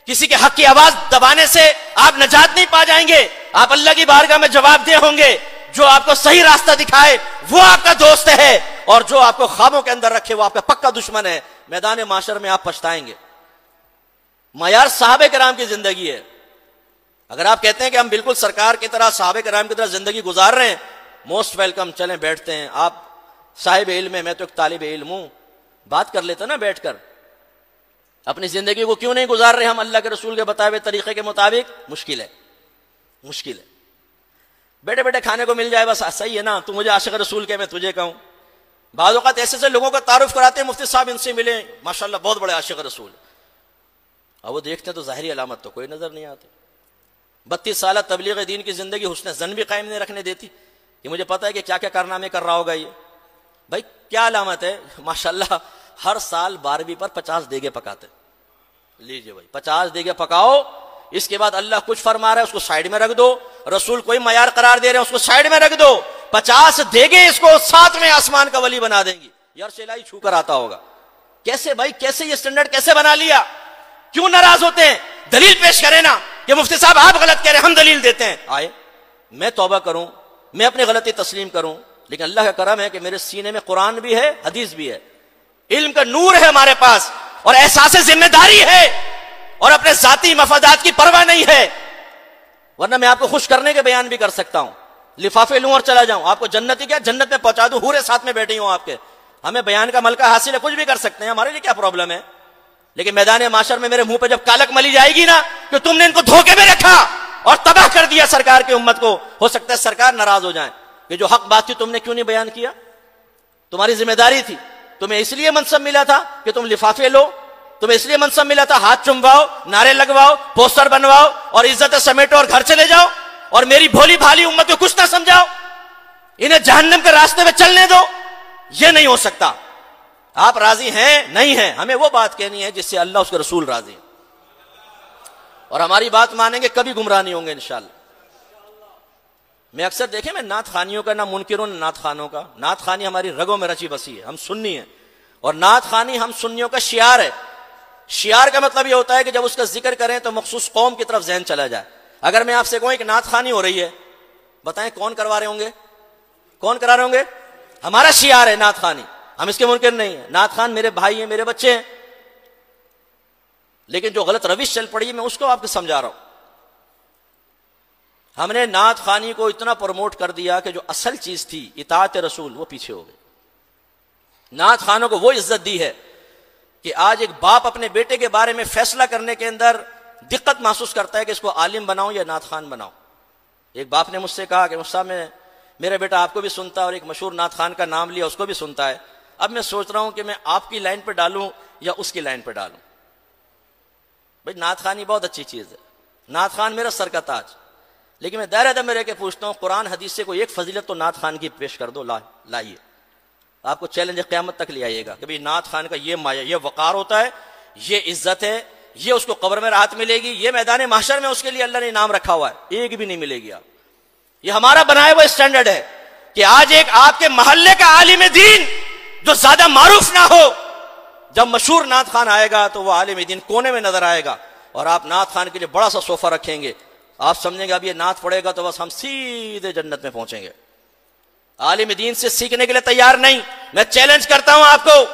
کسی کے حق کی آواز دبانے سے آپ نجات نہیں پا جائیں گے، آپ اللہ کی بارگاہ میں جواب دہ ہوں گے۔ جو آپ کو صحیح راستہ دکھائے وہ آپ کا دوست ہے، اور جو آپ کو خوابوں کے اندر رکھے وہ آپ کا پکا دشمن ہے۔ میدان معاشر میں آپ پچھتائیں گے۔ معیار صحابہ کرام کی زندگی ہے۔ اگر آپ کہتے ہیں کہ ہم بالکل سرکار کی طرح صحابہ کرام کی طرح زندگی گزار رہے ہیں، موسٹ ویلکم، چلیں بیٹھتے ہیں۔ آپ صاحب علم ہیں، میں تو ایک طالب علم ہوں، بات کر لیتے نا بیٹھ کر۔ اپنی زندگی کو کیوں نہیں گزار رہے ہم اللہ کے رسول کے بتائے ہوئے طریقے کے مطابق؟ مشکل ہے، مشکل ہے۔ بیٹے بیٹے کھانے کو مل جائے بس صحیح ہے نا، تو مجھے عاشق رسول کہ میں تجھے کہوں. بعض اوقات ایسے سے لوگوں کا تعارف کراتے ہیں، مفتی صاحب ان سے ملے ماشاءاللہ بہت بڑے عاشق رسول، اور وہ دیکھتے ہیں تو ظاہری علامت تو کوئی نظر نہیں آتی. 32 سالہ تبلیغ دین کی زندگی حسن ظن بھی قائم نہیں رکھنے دیتی کہ مجھے پتا ہے کہ کیا کیا کارنامے کر رہا ہوگا یہ. بھائی کیا علامت ہے؟ ماشاءاللہ ہر سال 12ویں پر 50 دیگے پکاتے. لیجئے بھائی 50 دیگے پکاؤ، اس کے بعد اللہ کچھ فرما رہا ہے اس کو سائیڈ میں رکھ دو، رسول کوئی معیار قرار دے رہے ہیں اس کو سائیڈ میں رکھ دو. 50 دیگے اس کو 7ویں آسمان کا ولی بنا دیں گی. یار شیلائی چھو کر آتا ہوگا. کیسے بھائی، کیسے یہ سٹینڈرڈ کیسے بنا لیا؟ کیوں ناراض ہوتے ہیں؟ دلیل پیش کریں نا کہ مفتی صاحب آپ غلط کہہ رہے ہیں، ہم دلیل دیتے ہیں. آئے میں توبہ کروں، میں اپنی غلطی تسلیم کروں، لیکن اللہ کا کرم ہے کہ میرے سینے میں قرآن بھی ہے، حدیث بھی ہے، علم کا نور ہے ہمارے پاس، اور احساس ذمہ داری ہے، اور اپنے ذاتی مفادات کی پرواہ نہیں ہے. ورنہ میں آپ کو خوش کرنے کے بیان بھی کر سکتا ہوں، لفافے لوں اور چلا جاؤں، آپ کو جنت ہی کیا جنت میں پہنچا دوں، حوریں ساتھ میں بیٹھی ہوں آپ کے. ہمیں بیان کا ملکہ حاصل ہے، کچھ بھی کر سکتے ہیں، ہمارے لیے کیا پرابلم ہے. لیکن میدان معاشر میں میرے منہ پہ جب کالک ملی جائے گی نا کہ تم نے ان کو دھوکے میں رکھا اور تباہ کر دیا سرکار کی امت کو، ہو سکتا ہے سرکار ناراض ہو جائیں کہ جو حق بات تھی تم نے کیوں نہیں بیان کیا. تمہاری ذمہ داری تھی، تمہیں اس لیے منصب ملا تھا کہ تم لفافے لو، تمہیں اس لیے منصب ملا تھا ہاتھ چمواؤ، نعرے لگواؤ، پوسٹر بنواؤ اور عزت سمیٹو اور گھر چلے جاؤ، اور میری بھولی بھالی امت کو کچھ نہ سمجھاؤ، انہیں جہنم کے راستے میں چلنے دو. یہ نہیں ہو سکتا. آپ راضی ہیں نہیں ہیں، ہمیں وہ بات کہنی ہے جس سے اللہ اس کے رسول راضی ہیں، اور ہماری بات مانیں گے کبھی گمراہ نہیں ہوں گے انشاءاللہ. میں اکثر دیکھیں میں نعت خوانیوں کا نہ منکر ہوں نہ نعت خوانوں کا. نعت خوانی ہماری رگوں میں رچی بسی ہے، ہم سنی ہیں، اور نعت خوانی ہم سنیوں کا شعار ہے. شعار کا مطلب یہ ہوتا ہے کہ جب اس کا ذکر کریں تو مخصوص قوم کی طرف ذہن چلا جائے. اگر میں آپ سے کہوں کہ نعت خوانی ہو رہی ہے، بتائیں کون کروا رہے ہوں گے؟ کون کرا رہے ہوں گے؟ ہمارا شعار ہے نعت خوانی، ہم اس کے منکر نہیں ہیں. نعت خوان میرے بھائی ہیں، میرے بچے ہیں، لیکن جو غلط روش چل پڑی ہے میں اس کو آپ کو سمجھا رہا ہوں. ہم نے نعت خوانی کو اتنا پروموٹ کر دیا کہ جو اصل چیز تھی اطاعت رسول وہ پیچھے ہو گئی. نعت خوانوں کو وہ عزت دی ہے کہ آج ایک باپ اپنے بیٹے کے بارے میں فیصلہ کرنے کے اندر دقت محسوس کرتا ہے کہ اس کو عالم بناؤں یا نعت خوان بناؤں. ایک باپ نے مجھ سے کہا کہ مصطفیٰ میں میرا بیٹا آپ کو بھی سنتا ہے اور ایک مشہور نعت خوان کا نام لیا اس کو بھی سنتا ہے، اب میں سوچ رہا ہوں کہ میں آپ کی لائن پہ ڈالوں یا اس کی لائن پہ ڈالوں. بھائی نعت خوانی بہت اچھی چیز ہے، نعت خوان میرا سر کا تاج، لیکن میں دائرہ دم میں رہ کے پوچھتا ہوں قرآن حدیث سے کوئی ایک فضیلت تو نعت خوان کی پیش کر دو. لائیے، آپ کو چیلنج قیامت تک لے آئیے گا کہ بھئی نعت خوان کا یہ مایا، یہ وقار ہوتا ہے، یہ عزت ہے، یہ اس کو قبر میں راحت ملے گی، یہ میدان محشر میں اس کے لیے اللہ نے انعام رکھا ہوا ہے، ایک بھی نہیں ملے گی. آپ یہ ہمارا بنایا ہوا اسٹینڈرڈ ہے کہ آج ایک آپ کے محلے کا عالم دین جو زیادہ معروف نہ ہو، جب مشہور نعت خوان آئے گا تو وہ عالم دین کونے میں نظر آئے گا، اور آپ نعت خوان کے لیے بڑا سا صوفہ رکھیں گے، آپ سمجھیں گے اب یہ نعت پڑے گا تو بس ہم سیدھے جنت میں پہنچیں گے. عالم دین سے سیکھنے کے لیے تیار نہیں. میں چیلنج کرتا ہوں آپ کو،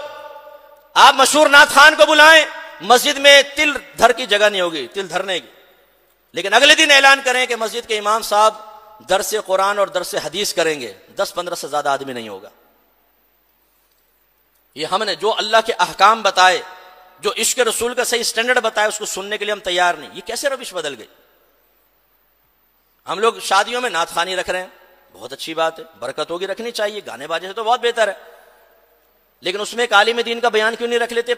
آپ مشہور نعت خوان کو بلائیں، مسجد میں تل دھر کی جگہ نہیں ہوگی، تل دھرنے کی، لیکن اگلے دن اعلان کریں کہ مسجد کے امام صاحب درس قرآن اور درس حدیث کریں گے، 10-15 سے زیادہ آدمی نہیں ہوگا. یہ ہم نے جو اللہ کے احکام بتائے، جو عشق رسول کا صحیح اسٹینڈرڈ بتائے، اس کو سننے کے لیے ہم تیار نہیں. یہ کیسے روش بدل گئی؟ ہم لوگ شادیوں میں نعت خوانی رکھ رہے ہیں، بہت اچھی بات ہے، برکت ہوگی، رکھنی چاہیے، گانے باجے سے تو بہت بہتر ہے، لیکن اس میں ایک عالم دین کا بیان کیوں نہیں رکھ لیتے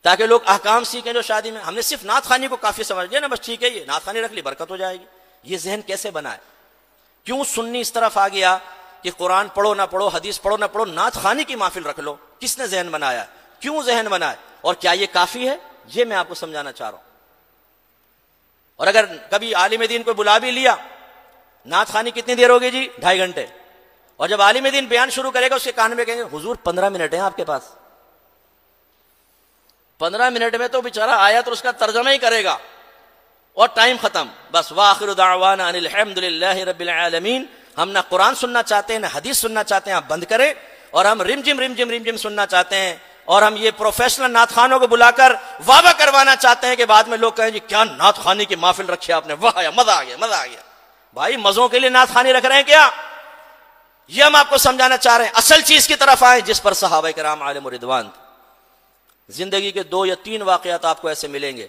تاکہ لوگ احکام سیکھیں جو شادی میں؟ ہم نے صرف نعت خوانی کو کافی سمجھ لیا نا، بس ٹھیک ہے یہ نعت خوانی رکھ لی برکت ہو جائے گی. یہ ذہن کیسے بنا ہے؟ کیوں سنی اس طرف آ گیا کہ قرآن پڑھو نہ پڑھو، حدیث پڑھو نہ پڑھو، نعت خوانی کی محفل رکھ لو؟ کس نے ذہن بنایا؟ کیوں ذہن بنا ہے؟ اور کیا یہ کافی ہے؟ یہ میں آپ کو سمجھانا چاہ رہا ہوں. اور اگر کبھی عالم دین کو بلا بھی لیا، نعت خوانی کتنی دیر ہوگی جی؟ 2.5 گھنٹے. اور جب عالم دین بیان شروع کرے گا اس کے کان میں کہیں گے حضور 15 منٹ ہیں آپ کے پاس. 15 منٹ میں تو بیچارہ آیت اور اس کا ترجمہ ہی کرے گا اور ٹائم ختم. بس وآخر دعوانا ان الحمد للہ رب العالمین. ہم نہ قرآن سننا چاہتے ہیں نہ حدیث سننا چاہتے ہیں، آپ بند کریں. اور ہم رم جم سننا چاہتے ہیں، اور ہم یہ پروفیشنل نعت خوانوں کو بلا کر وعدہ کروانا چاہتے ہیں کہ بعد میں لوگ کہیں جی کیا نعت خوانی کی محفل رکھی آپ نے، واہ مزہ آ گیا مزہ آ گیا. بھائی مزوں کے لیے نعت خوانی رکھ رہے ہیں کیا؟ یہ ہم آپ کو سمجھانا چاہ رہے ہیں. اصل چیز کی طرف آئیں جس پر صحابہ کرام عالم و رضوان. زندگی کے 2 یا 3 واقعات آپ کو ایسے ملیں گے،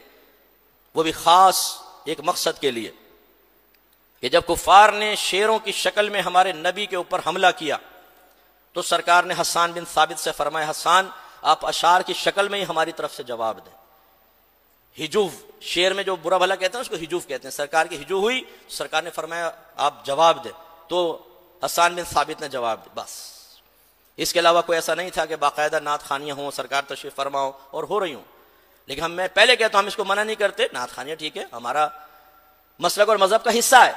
وہ بھی خاص ایک مقصد کے لیے. کہ جب کفار نے شیروں کی شکل میں ہمارے نبی کے اوپر حملہ کیا تو سرکار نے حسان بن ثابت سے فرمایا حسان آپ اشعار کی شکل میں ہی ہماری طرف سے جواب دیں. ہجوف شیر میں جو برا بھلا کہتے ہیں اس کو ہجوف کہتے ہیں. سرکار کی ہجو ہوئی, سرکار نے فرمایا آپ جواب دیں, تو حسان بن ثابت نے جواب دیا. بس اس کے علاوہ کوئی ایسا نہیں تھا کہ باقاعدہ نعت خوانیاں ہوں, سرکار تشریف فرماؤ اور ہو رہی ہوں. لیکن میں پہلے کہتا ہوں ہم اس کو منع نہیں کرتے, نعت خوانیاں ٹھیک ہے, ہمارا مسلک اور مذہب کا حصہ ہے.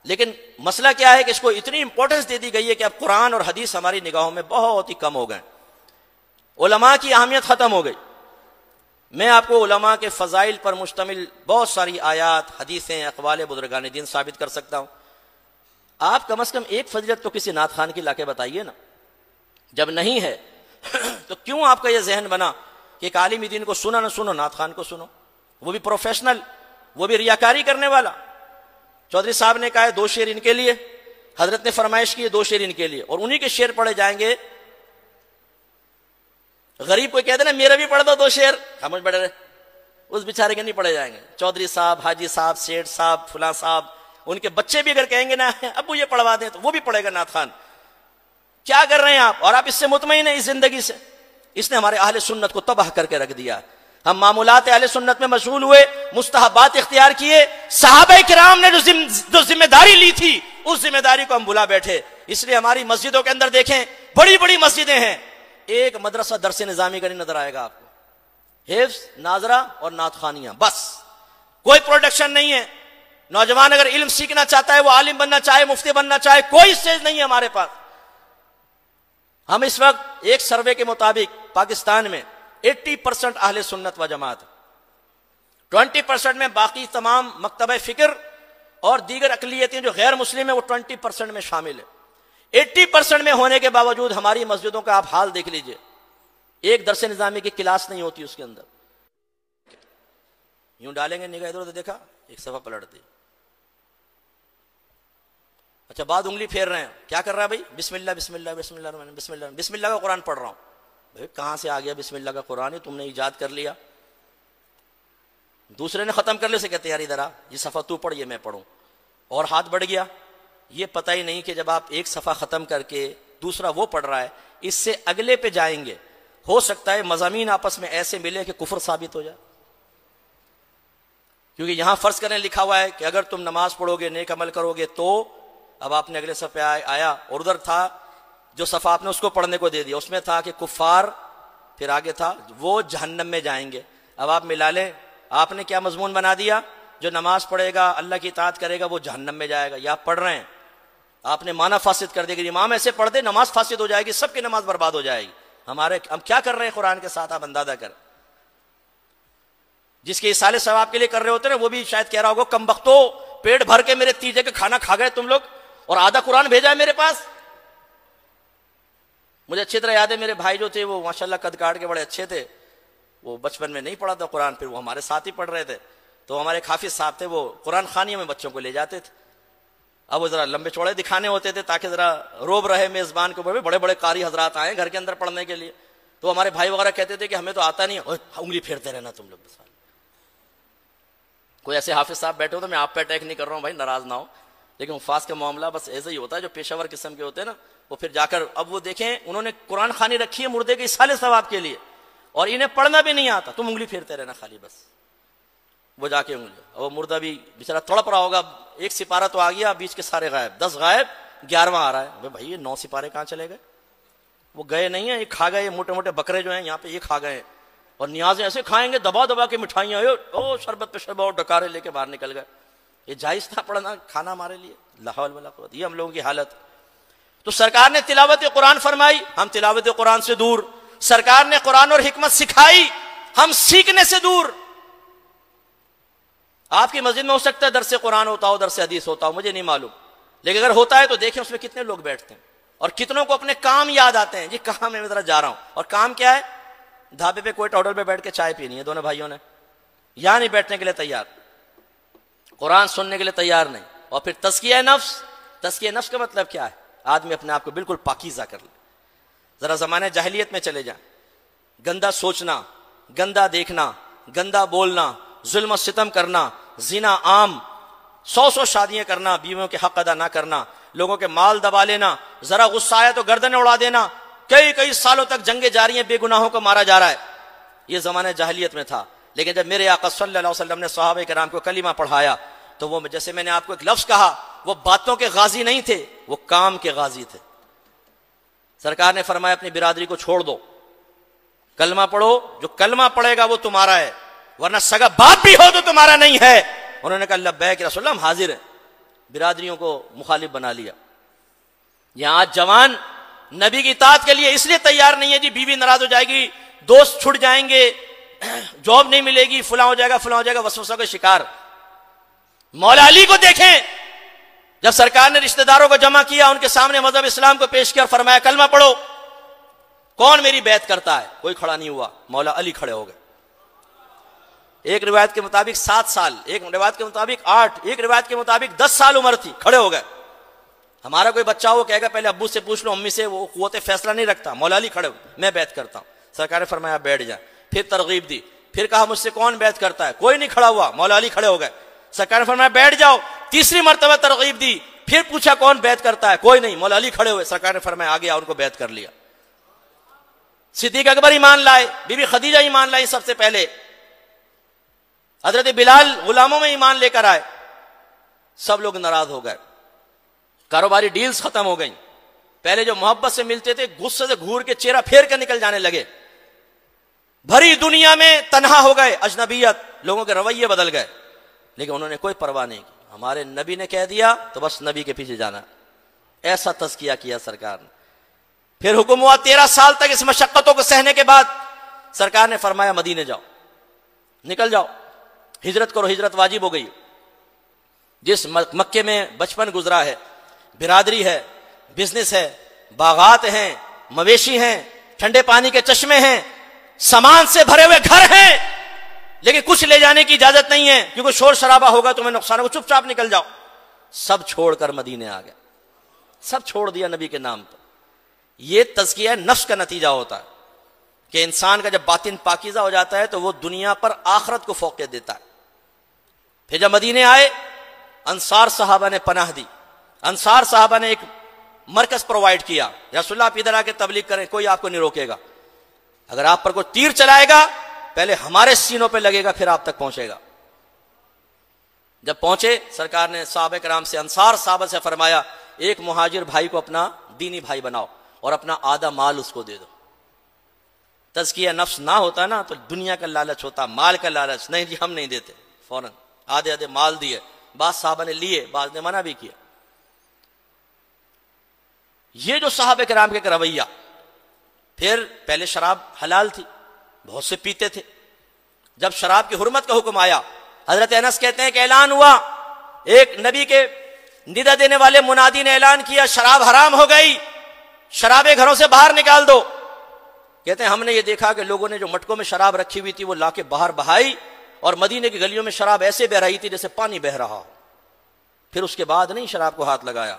لیکن مسئلہ کیا ہے کہ اس کو اتنی امپورٹنس دے دی گئی ہے کہ اب قرآن اور حدیث ہماری نگاہوں میں بہت ہی کم ہو گئے, علماء کی اہمیت ختم ہو گئی. میں آپ کو علماء کے فضائل پر مشتمل بہت ساری آیات, حدیثیں, اقوال بزرگان دین ثابت کر سکتا ہوں. آپ کم از کم ایک فضیلت تو کسی نعت خوان کی لا کے بتائیے نا. جب نہیں ہے تو کیوں آپ کا یہ ذہن بنا کہ ایک عالم دین کو سنا نہ سنو, نعت خوان کو سنو, وہ بھی پروفیشنل, وہ بھی ریاکاری کرنے والا. چودھری صاحب نے کہا ہے 2 شعر ان کے لیے, حضرت نے فرمائش کی ہے 2 شعر ان کے لیے, اور انہی کے شعر پڑھے جائیں گے. غریب کو کہتے نا میرا بھی پڑھ دو 2 شعر, سمجھ پڑے رہے, اس بیچارے کے نہیں پڑھے جائیں گے. چودھری صاحب, حاجی صاحب, سیٹھ صاحب, فلاں صاحب, ان کے بچے بھی اگر کہیں گے نا ابو یہ پڑھوا دیں تو وہ بھی پڑھے گا نعت خوان. کیا کر رہے ہیں آپ؟ اور آپ اس سے مطمئن ہیں اس زندگی سے؟ اس نے ہمارے اہل سنت کو تباہ کر کے رکھ دیا. ہم معمولات اہل سنت میں مشغول ہوئے, مستحبات اختیار کیے. صحابہ کرام نے جو ذمہ داری لی تھی اس ذمہ داری کو ہم بھلا بیٹھے. اس لیے ہماری مسجدوں کے اندر دیکھیں بڑی بڑی مسجدیں ہیں, ایک مدرسہ درس نظامی کا نہیں نظر آئے گا آپ کو. حفظ, ناظرہ اور نعت خوانیاں, بس کوئی پروڈکشن نہیں ہے. نوجوان اگر علم سیکھنا چاہتا ہے, وہ عالم بننا چاہے, مفتی بننا چاہے, کوئی اسٹیج نہیں ہے ہمارے پاس. ہم اس وقت ایک سروے کے مطابق پاکستان میں 80% اہل سنت و جماعت, 20% میں باقی تمام مکتبہ فکر اور دیگر اقلیتیں جو غیر مسلم ہیں وہ 20% میں شامل ہیں. 80% میں ہونے کے باوجود ہماری مسجدوں کا آپ حال دیکھ لیجئے, ایک درس نظامی کی کلاس نہیں ہوتی اس کے اندر. یوں ڈالیں گے نگاہ ادھر ادھر, دیکھا ایک صفحہ پلٹ دی, اچھا بعد انگلی پھیر رہے ہیں, کیا کر رہا ہے بھائی؟ بسم اللہ بسم اللہ بسم اللہ بسم اللہ, بسم اللہ کا قرآن پڑھ رہا ہوں. بھائی کہاں سے آ گیا بسم اللہ کا قرآن؟ ہے تم نے ایجاد کر لیا. دوسرے نے ختم کر لیا, سے کہتے یار ادھر آ, یہ صفحہ تو پڑھ یہ میں پڑھوں, اور ہاتھ بڑھ گیا. یہ پتہ ہی نہیں کہ جب آپ ایک صفحہ ختم کر کے دوسرا وہ پڑھ رہا ہے, اس سے اگلے پہ جائیں گے, ہو سکتا ہے مضامین آپس میں ایسے ملے کہ کفر ثابت ہو جائے. کیونکہ یہاں فرض کریں لکھا ہوا ہے کہ اگر تم نماز پڑھو گے, نیک عمل کرو گے تو, اب آپ نے اگلے صفحے آیا اور ادھر تھا جو صفحہ آپ نے اس کو پڑھنے کو دے دیا, اس میں تھا کہ کفار, پھر آگے تھا وہ جہنم میں جائیں گے. اب آپ ملا لیں, آپ نے کیا مضمون بنا دیا؟ جو نماز پڑھے گا, اللہ کی اطاعت کرے گا, وہ جہنم میں جائے گا. یا آپ پڑھ رہے ہیں, آپ نے معنی فاسد کر دیا کہ امام ایسے پڑھ دے نماز فاسد ہو جائے گی, سب کی نماز برباد ہو جائے گی. ہم کیا کر رہے ہیں قرآن کے ساتھ؟ آپ اندازہ کر. جس کے اصالے ثواب کے لیے کر رہے ہوتے ہیں وہ بھی شاید کہہ رہا ہوگا کم بختو, پیٹ بھر کے میرے تیجے کا کھانا کھا گئے تم لوگ اور آدھا قرآن بھیجا ہے میرے پاس. مجھے اچھی طرح یاد ہے میرے بھائی جو تھے وہ ماشاءاللہ قد کاٹ کے بڑے اچھے تھے, وہ بچپن میں نہیں پڑھا تھا قرآن, پھر وہ ہمارے ساتھ ہی پڑھ رہے تھے. تو ہمارے حافظ صاحب تھے, وہ قرآن خوانیوں میں بچوں کو لے جاتے تھے. اب وہ ذرا لمبے چوڑے دکھانے ہوتے تھے تاکہ ذرا روب رہے میزبان کو, بڑے بڑے قاری حضرات آئے گھر کے اندر پڑھنے کے لیے. تو ہمارے بھائی وغیرہ کہتے تھے کہ ہمیں تو آتا نہیں, انگلی پھیرتے رہنا تم لوگ بس. کوئی ایسے حافظ صاحب بیٹھے ہو تو میں آپ پہ اٹیک نہیں کر رہا ہوں بھائی, ناراض نہ ہو, لیکن حفاظ کا معاملہ بس ایسا ہی ہوتا ہے. جو پیشہ ور قسم کے ہوتے ہیں نا, وہ پھر جا کر اب وہ دیکھیں انہوں نے قرآن خوانی رکھی ہے مردے کے اصالے ثواب کے لیے, اور انہیں پڑھنا بھی نہیں آتا, تم انگلی پھیرتے رہنا خالی بس. وہ جا کے انگلی, اور مردہ بھی بیچارہ تڑپ رہا ہوگا, ایک سپارہ تو آ گیا, بیچ کے سارے غائب, 10 غائب, 11واں آ رہا ہے. بھائی یہ 9 سپارے کہاں چلے گئے؟ وہ گئے نہیں ہیں, یہ کھا گئے, موٹے موٹے بکرے جو ہیں یہاں پہ یہ کھا گئے, اور نیازیں ایسے کھائیں گے دبا دبا کے مٹھائیاں, او شربت پہ شربت, اور ڈکارے لے کے باہر نکل گئے. یہ جائز تھا پڑھنا کھانا ہمارے لیے؟ لا حول ولا قوت. یہ ہم لوگوں کی حالت. تو سرکار نے تلاوت قرآن فرمائی, ہم تلاوت قرآن سے دور. سرکار نے قرآن اور حکمت سکھائی, ہم سیکھنے سے دور. آپ کی مسجد میں ہو سکتا ہے درس قرآن ہوتا ہو, درس حدیث ہوتا ہو, مجھے نہیں معلوم, لیکن اگر ہوتا ہے تو دیکھیں اس میں کتنے لوگ بیٹھتے ہیں, اور کتنوں کو اپنے کام یاد آتے ہیں. جی کہاں میں ذرا جا رہا ہوں, اور کام کیا ہے؟ ڈھابے پہ کوئی ہوٹل پہ بیٹھ کے چائے پینی ہے دونوں بھائیوں نے, یہاں نہیں بیٹھنے کے لیے تیار, قرآن سننے کے لیے تیار نہیں. اور پھر تزکیہ نفس. تزکیہ نفس کا مطلب کیا ہے؟ آدمی اپنے آپ کو بالکل پاکیزہ کر لے. ذرا زمانہ جاہلیت میں چلے جائیں, گندا سوچنا, گندا دیکھنا, گندا بولنا, ظلم و ستم کرنا, زنا عام, 100 شادیاں کرنا، بیویوں کے حق ادا نہ کرنا، لوگوں کے مال دبا لینا، ذرا غصہ آیا تو گردنیں اڑا دینا، کئی سالوں تک جنگیں جاری ہیں، بے گناہوں کو مارا جا رہا ہے. یہ زمانہ جاہلیت میں تھا. لیکن جب میرے آقا صلی اللہ علیہ وسلم نے صحابہ کرام کو کلمہ پڑھایا تو وہ جیسے میں نے آپ کو ایک لفظ کہا، وہ باتوں کے غازی نہیں تھے، وہ کام کے غازی تھے. سرکار نے فرمایا اپنی برادری کو چھوڑ دو، کلمہ پڑھو، جو کلمہ پڑھے گا وہ تمہارا ہے، ورنہ سگا باپ بھی ہو تو تمہارا نہیں ہے. انہوں نے کہا لبیک رسول اللہ، ہم حاضر ہیں. برادریوں کو مخالف بنا لیا. یہاں آج جوان نبی کی اطاعت کے لیے اس لیے تیار نہیں ہے جی، بیوی ناراض ہو جائے گی، دوست چھٹ جائیں گے، جاب نہیں ملے گی، فلاں ہو جائے گا، وسوسہ کا شکار. مولا علی کو دیکھیں، جب سرکار نے رشتہ داروں کو جمع کیا، ان کے سامنے مذہب اسلام کو پیش کیا اور فرمایا کلمہ پڑھو، کون میری بیعت کرتا ہے؟ کوئی کھڑا نہیں ہوا. مولا علی کھڑے ہو گئے. ایک روایت کے مطابق 7 سال، ایک روایت کے مطابق 8، ایک روایت کے مطابق 10 سال عمر تھی، کھڑے ہو گئے. ہمارا کوئی بچہ ہو کہے گا پہلے ابو سے پوچھ لو، امی سے، وہ قوت فیصلہ نہیں رکھتا. مولا علی کھڑے ہو، میں بیعت کرتا ہوں. سرکار نے فرمایا بیٹھ جائیں. پھر ترغیب دی، پھر کہا مجھ سے کون بیعت کرتا ہے؟ کوئی نہیں کھڑا ہوا. مولا علی کھڑے ہو گئے. سرکار نے فرمایا بیٹھ جاؤ. تیسری مرتبہ ترغیب دی، پھر پوچھا کون بیعت کرتا ہے؟ کوئی نہیں. مولا علی کھڑے ہوئے. سرکار نے فرمایا آگے آؤ، ان کو بیعت کر لیا. صدیق اکبر ایمان لائے، بی بی خدیجہ ایمان لائی سب سے پہلے، حضرت بلال غلاموں میں ایمان لے کر آئے. سب لوگ ناراض ہو گئے، کاروباری ڈیلز ختم ہو گئیں. پہلے جو محبت سے ملتے تھے غصے سے گھور کے چہرہ پھیر کر نکل جانے لگے. بھری دنیا میں تنہا ہو گئے، اجنبیت، لوگوں کے رویے بدل گئے. لیکن انہوں نے کوئی پرواہ نہیں کی. ہمارے نبی نے کہہ دیا تو بس نبی کے پیچھے جانا. ایسا تزکیہ کیا سرکار نے. پھر حکم ہوا 13 سال تک اس مشقتوں کو سہنے کے بعد سرکار نے فرمایا مدینے جاؤ، نکل جاؤ، ہجرت کرو. ہجرت واجب ہو گئی. جس مکے میں بچپن گزرا ہے، برادری ہے، بزنس ہے، باغات ہیں، مویشی ہیں، ٹھنڈے پانی کے چشمے ہیں، سامان سے بھرے ہوئے گھر ہیں، لیکن کچھ لے جانے کی اجازت نہیں ہے کیونکہ شور شرابہ ہوگا، تمہیں نقصان ہوگا، چپ چاپ نکل جاؤ. سب چھوڑ کر مدینے آ گئے. سب چھوڑ دیا نبی کے نام پر. یہ تزکیہ نفس کا نتیجہ ہوتا ہے کہ انسان کا جب باطن پاکیزہ ہو جاتا ہے تو وہ دنیا پر آخرت کو فوقیت دیتا ہے. پھر جب مدینے آئے، انصار صحابہ نے پناہ دی. انصار صحابہ نے ایک مرکز پرووائڈ کیا. یا رسول اللہ آپ ادھر آ کے تبلیغ کریں، کوئی آپ کو نہیں روکے گا. اگر آپ پر کوئی تیر چلائے گا پہلے ہمارے سینوں پہ لگے گا، پھر آپ تک پہنچے گا. جب پہنچے سرکار نے صحابہ کرام سے، انصار صحابہ سے فرمایا ایک مہاجر بھائی کو اپنا دینی بھائی بناؤ اور اپنا آدھا مال اس کو دے دو. تزکیہ نفس نہ ہوتا نا تو دنیا کا لالچ ہوتا، مال کا لالچ. نہیں جی ہم نہیں دیتے. فوراً آدھے آدھے مال دیے. بعض صحابہ نے لیے، بعض نے منع بھی کیا. یہ جو صحابہ کرام کے رویہ. پھر پہلے شراب حلال تھی، بہت سے پیتے تھے. جب شراب کی حرمت کا حکم آیا، حضرت انس کہتے ہیں کہ اعلان ہوا، ایک نبی کے ندا دینے والے منادی نے اعلان کیا شراب حرام ہو گئی، شرابیں گھروں سے باہر نکال دو. کہتے ہیں ہم نے یہ دیکھا کہ لوگوں نے جو مٹکوں میں شراب رکھی ہوئی تھی وہ لا کے باہر بہائی، اور مدینے کی گلیوں میں شراب ایسے بہ رہی تھی جیسے پانی بہ رہا ہو. پھر اس کے بعد نہیں شراب کو ہاتھ لگایا.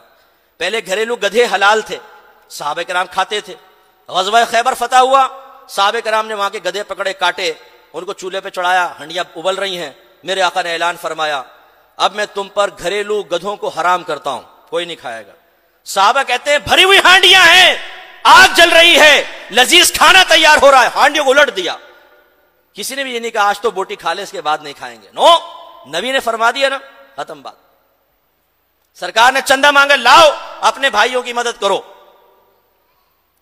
پہلے گھریلو گدھے حلال تھے، صحابہ کرام کھاتے تھے. غزوہ خیبر فتح ہوا، صحابہ کرام نے وہاں کے گدھے پکڑے، کاٹے، ان کو چولہے پہ چڑھایا، ہنڈیاں ابل رہی ہیں. میرے آقا نے اعلان فرمایا اب میں تم پر گھریلو گدھوں کو حرام کرتا ہوں، کوئی نہیں کھائے گا. صحابہ کہتے ہیں بھری ہوئی ہانڈیاں ہیں، آگ جل رہی ہے، لذیذ کھانا تیار ہو رہا ہے، ہانڈیوں کو الٹ دیا. کسی نے بھی یہ نہیں کہا آج تو بوٹی کھا لے اس کے بعد نہیں کھائیں گے. نو، نبی نے فرما دیا نا، ختم بات. سرکار نے چندہ مانگا، لاؤ اپنے بھائیوں کی مدد کرو،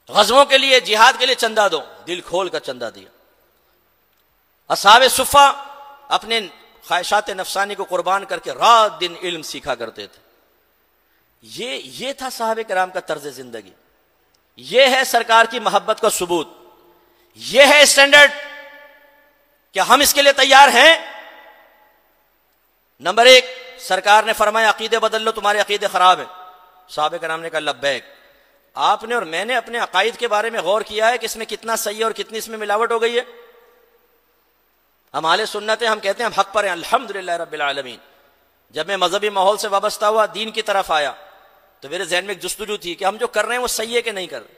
غزووں کے لیے، جہاد کے لیے چندہ دو. دل کھول کر چندہ دیا. اصحاب صفہ اپنے خواہشات نفسانی کو قربان کر کے رات دن علم سیکھا کرتے تھے. یہ تھا صحابہ کرام کا طرز زندگی. یہ ہے سرکار کی محبت کا ثبوت. یہ ہے اسٹینڈرڈ. کیا ہم اس کے لیے تیار ہیں؟ نمبر 1، سرکار نے فرمایا عقیدے بدل لو، تمہارے عقیدے خراب ہیں. صحابہ کرام نے کہا لبیک. آپ نے اور میں نے اپنے عقائد کے بارے میں غور کیا ہے کہ اس میں کتنا صحیح ہے اور کتنی اس میں ملاوٹ ہو گئی ہے. ہم اہل سنت ہیں، ہم کہتے ہیں ہم حق پر ہیں، الحمدللہ رب العالمین. جب میں مذہبی ماحول سے وابستہ ہوا، دین کی طرف آیا، تو میرے ذہن میں ایک جستجو تھی کہ ہم جو کر رہے ہیں وہ صحیح ہے کہ نہیں کر رہے.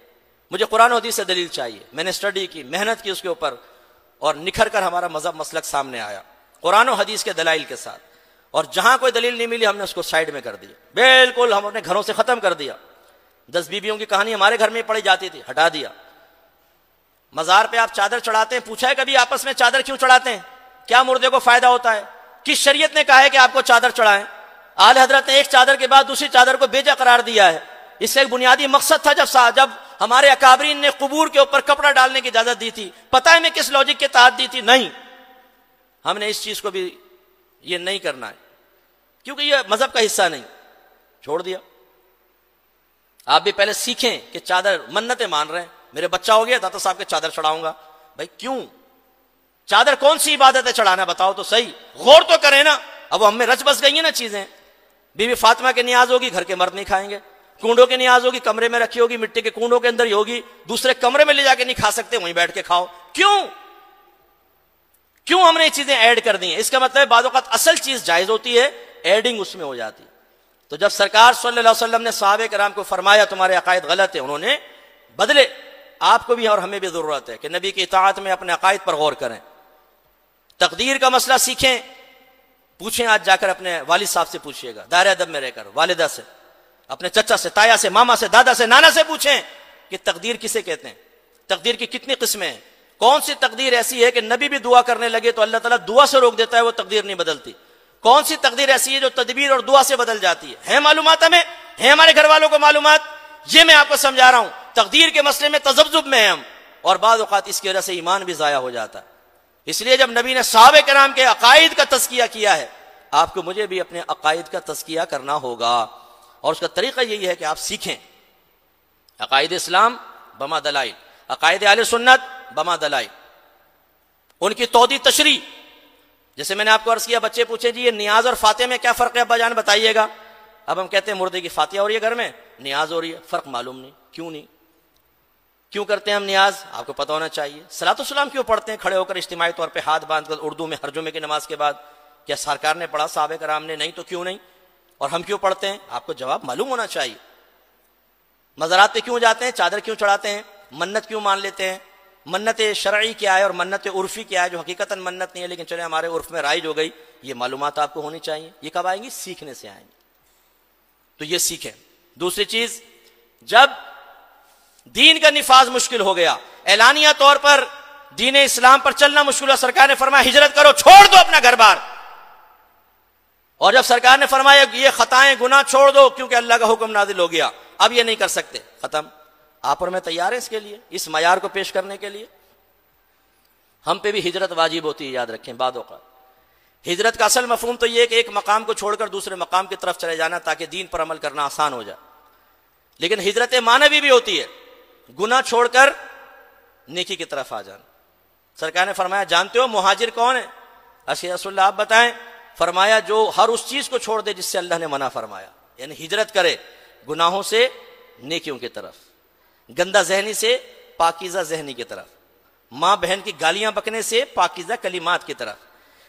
مجھے قرآن و حدیث سے دلیل چاہیے. میں نے اسٹڈی کی، محنت کی اس کے اوپر، اور نکھر کر ہمارا مذہب مسلک سامنے آیا قرآن و حدیث کے دلائل کے ساتھ. اور جہاں کوئی دلیل نہیں ملی ہم نے اس کو سائڈ میں کر دیا، بالکل ہم اپنے گھروں سے ختم کر دیا۔ 10 بیویوں کی کہانی ہمارے گھر میں پڑھی جاتی تھی، ہٹا دیا۔ مزار پہ آپ چادر چڑھاتے ہیں، پوچھا ہے کبھی آپس میں چادر کیوں چڑھاتے ہیں؟ کیا مردے کو فائدہ ہوتا ہے؟ کس شریعت نے کہا ہے کہ آپ کو چادر چڑھائیں؟ آل حضرت نے ایک چادر کے بعد دوسری چادر کو بیجا قرار دیا ہے۔ اس کا ایک بنیادی مقصد تھا، جب ہمارے اکابرین نے قبور کے اوپر کپڑا ڈالنے کی اجازت دی تھی، پتہ ہے میں کس لاجک کے تحت دی تھی؟ نہیں، ہم نے اس چیز کو بھی یہ نہیں کرنا ہے کیونکہ یہ مذہب کا حصہ نہیں، چھوڑ دیا۔ آپ بھی پہلے سیکھیں کہ چادر منتیں مان رہے ہیں، میرے بچہ ہو گیا داتا صاحب کے چادر چڑھاؤں گا، بھائی کیوں؟ چادر کون سی عبادت ہے چڑھانا؟ بتاؤ تو صحیح، غور تو کریں نا۔ اب ہم میں رچ بس گئی ہیں نا چیزیں۔ بی بی فاطمہ کے نیاز ہوگی، گھر کے مرد نہیں کھائیں گے۔ کنڈوں کے نیاز ہوگی، کمرے میں رکھی ہوگی، مٹی کے کنڈوں کے اندر ہی ہوگی، دوسرے کمرے میں لے جا کے نہیں کھا سکتے، وہیں بیٹھ کے کھاؤ۔ کیوں ہم نے یہ چیزیں ایڈ کر دی ہیں؟ اس کا مطلب ہے بعض اوقات اصل چیز جائز ہوتی ہے، ایڈنگ اس میں ہو جاتی ہے۔ تو جب سرکار صلی اللہ علیہ وسلم نے صحابہ کرام کو فرمایا تمہارے عقائد غلط ہیں، انہوں نے بدلے۔ آپ کو بھی اور ہمیں بھی ضرورت ہے کہ نبی کی اطاعت میں اپنے عقائد پر غور کریں۔ تقدیر کا مسئلہ سیکھیں، پوچھیں، آج جا کر اپنے والد صاحب سے پوچھئے گا، دائرہ ادب میں رہ کر، والدہ سے، اپنے چچا سے، تایا سے، ماما سے، دادا سے، نانا سے پوچھیں کہ تقدیر کسے کہتے ہیں، تقدیر کی کتنی قسمیں ہیں، کون سی تقدیر ایسی ہے کہ نبی بھی دعا کرنے لگے تو اللہ تعالیٰ دعا سے روک دیتا ہے، وہ تقدیر نہیں بدلتی؟ کون سی تقدیر ایسی ہے جو تدبیر اور دعا سے بدل جاتی ہے معلومات ہمیں، ہے ہمارے گھر والوں کو معلومات؟ یہ میں آپ کو سمجھا رہا ہوں۔ تقدیر کے مسئلے میں تذبذب میں ہیں ہم، اور بعض اوقات اس کی وجہ سے ایمان بھی ضائع ہو جاتا ہے۔ اس لیے جب نبی نے صحابہ کرام کے عقائد کا تزکیہ کیا ہے، آپ کو مجھے بھی اپنے عقائد کا تزکیہ کرنا ہوگا، اور اس کا طریقہ یہی ہے کہ آپ سیکھیں عقائد اسلام بما دلائل، عقائد اہل سنت بما دلائل، ان کی توضیح تشریح۔ جیسے میں نے آپ کو عرض کیا، بچے پوچھیں جی یہ نیاز اور فاتحہ میں کیا فرق ہے ابا جان بتائیے گا؟ اب ہم کہتے ہیں مردے کی فاتحہ ہو رہی ہے گھر میں، نیاز ہو رہی ہے، فرق معلوم نہیں، کیوں کرتے ہیں ہم نیاز؟ آپ کو پتہ ہونا چاہیے۔ صلاۃ السلام کیوں پڑھتے ہیں کھڑے ہو کر اجتماعی طور پہ ہاتھ باندھ کر اردو میں ہر جمعے کی نماز کے بعد؟ کیا سرکار نے پڑھا، صحابہ کرام نے؟ نہیں تو کیوں نہیں؟ اور ہم کیوں پڑھتے ہیں؟ آپ کو جواب معلوم ہونا چاہیے۔ مزارات پہ کیوں جاتے ہیں؟ چادر کیوں چڑھاتے ہیں؟ منت کیوں مان لیتے ہیں؟ منت شرعی کیا ہے اور منت عرفی کیا ہے، جو حقیقتاً منت نہیں ہے لیکن چلے ہمارے عرف میں رائج ہو گئی؟ یہ معلومات آپ کو ہونی چاہیے۔ یہ کب آئیں گی؟ سیکھنے سے آئیں گی، تو یہ سیکھیں۔ دوسری چیز، جب دین کا نفاذ مشکل ہو گیا، اعلانیہ طور پر دین اسلام پر چلنا مشکل ہوا، سرکار نے فرمایا ہجرت کرو، چھوڑ دو اپنا گھر بار۔ اور جب سرکار نے فرمایا یہ خطائیں گناہ چھوڑ دو کیونکہ اللہ کا حکم نازل ہو گیا، اب یہ نہیں کر سکتے، ختم۔ آپ اور میں تیار ہیں اس کے لیے، اس معیار کو پیش کرنے کے لیے؟ ہم پہ بھی ہجرت واجب ہوتی ہے، یاد رکھیں۔ بعد اوقات ہجرت کا اصل مفہوم تو یہ ہے کہ ایک مقام کو چھوڑ کر دوسرے مقام کی طرف چلے جانا تاکہ دین پر عمل کرنا آسان ہو جائے، لیکن ہجرت معنوی بھی ہوتی ہے، گناہ چھوڑ کر نیکی کی طرف آ جانا۔ سرکار نے فرمایا جانتے ہو مہاجر کون ہے؟ اشیا رسول اللہ آپ بتائیں۔ فرمایا جو ہر اس چیز کو چھوڑ دے جس سے اللہ نے منع فرمایا، یعنی ہجرت کرے گناہوں سے نیکیوں کی طرف، گندہ ذہنی سے پاکیزہ ذہنی کی طرف، ماں بہن کی گالیاں بکنے سے پاکیزہ کلمات کی طرف،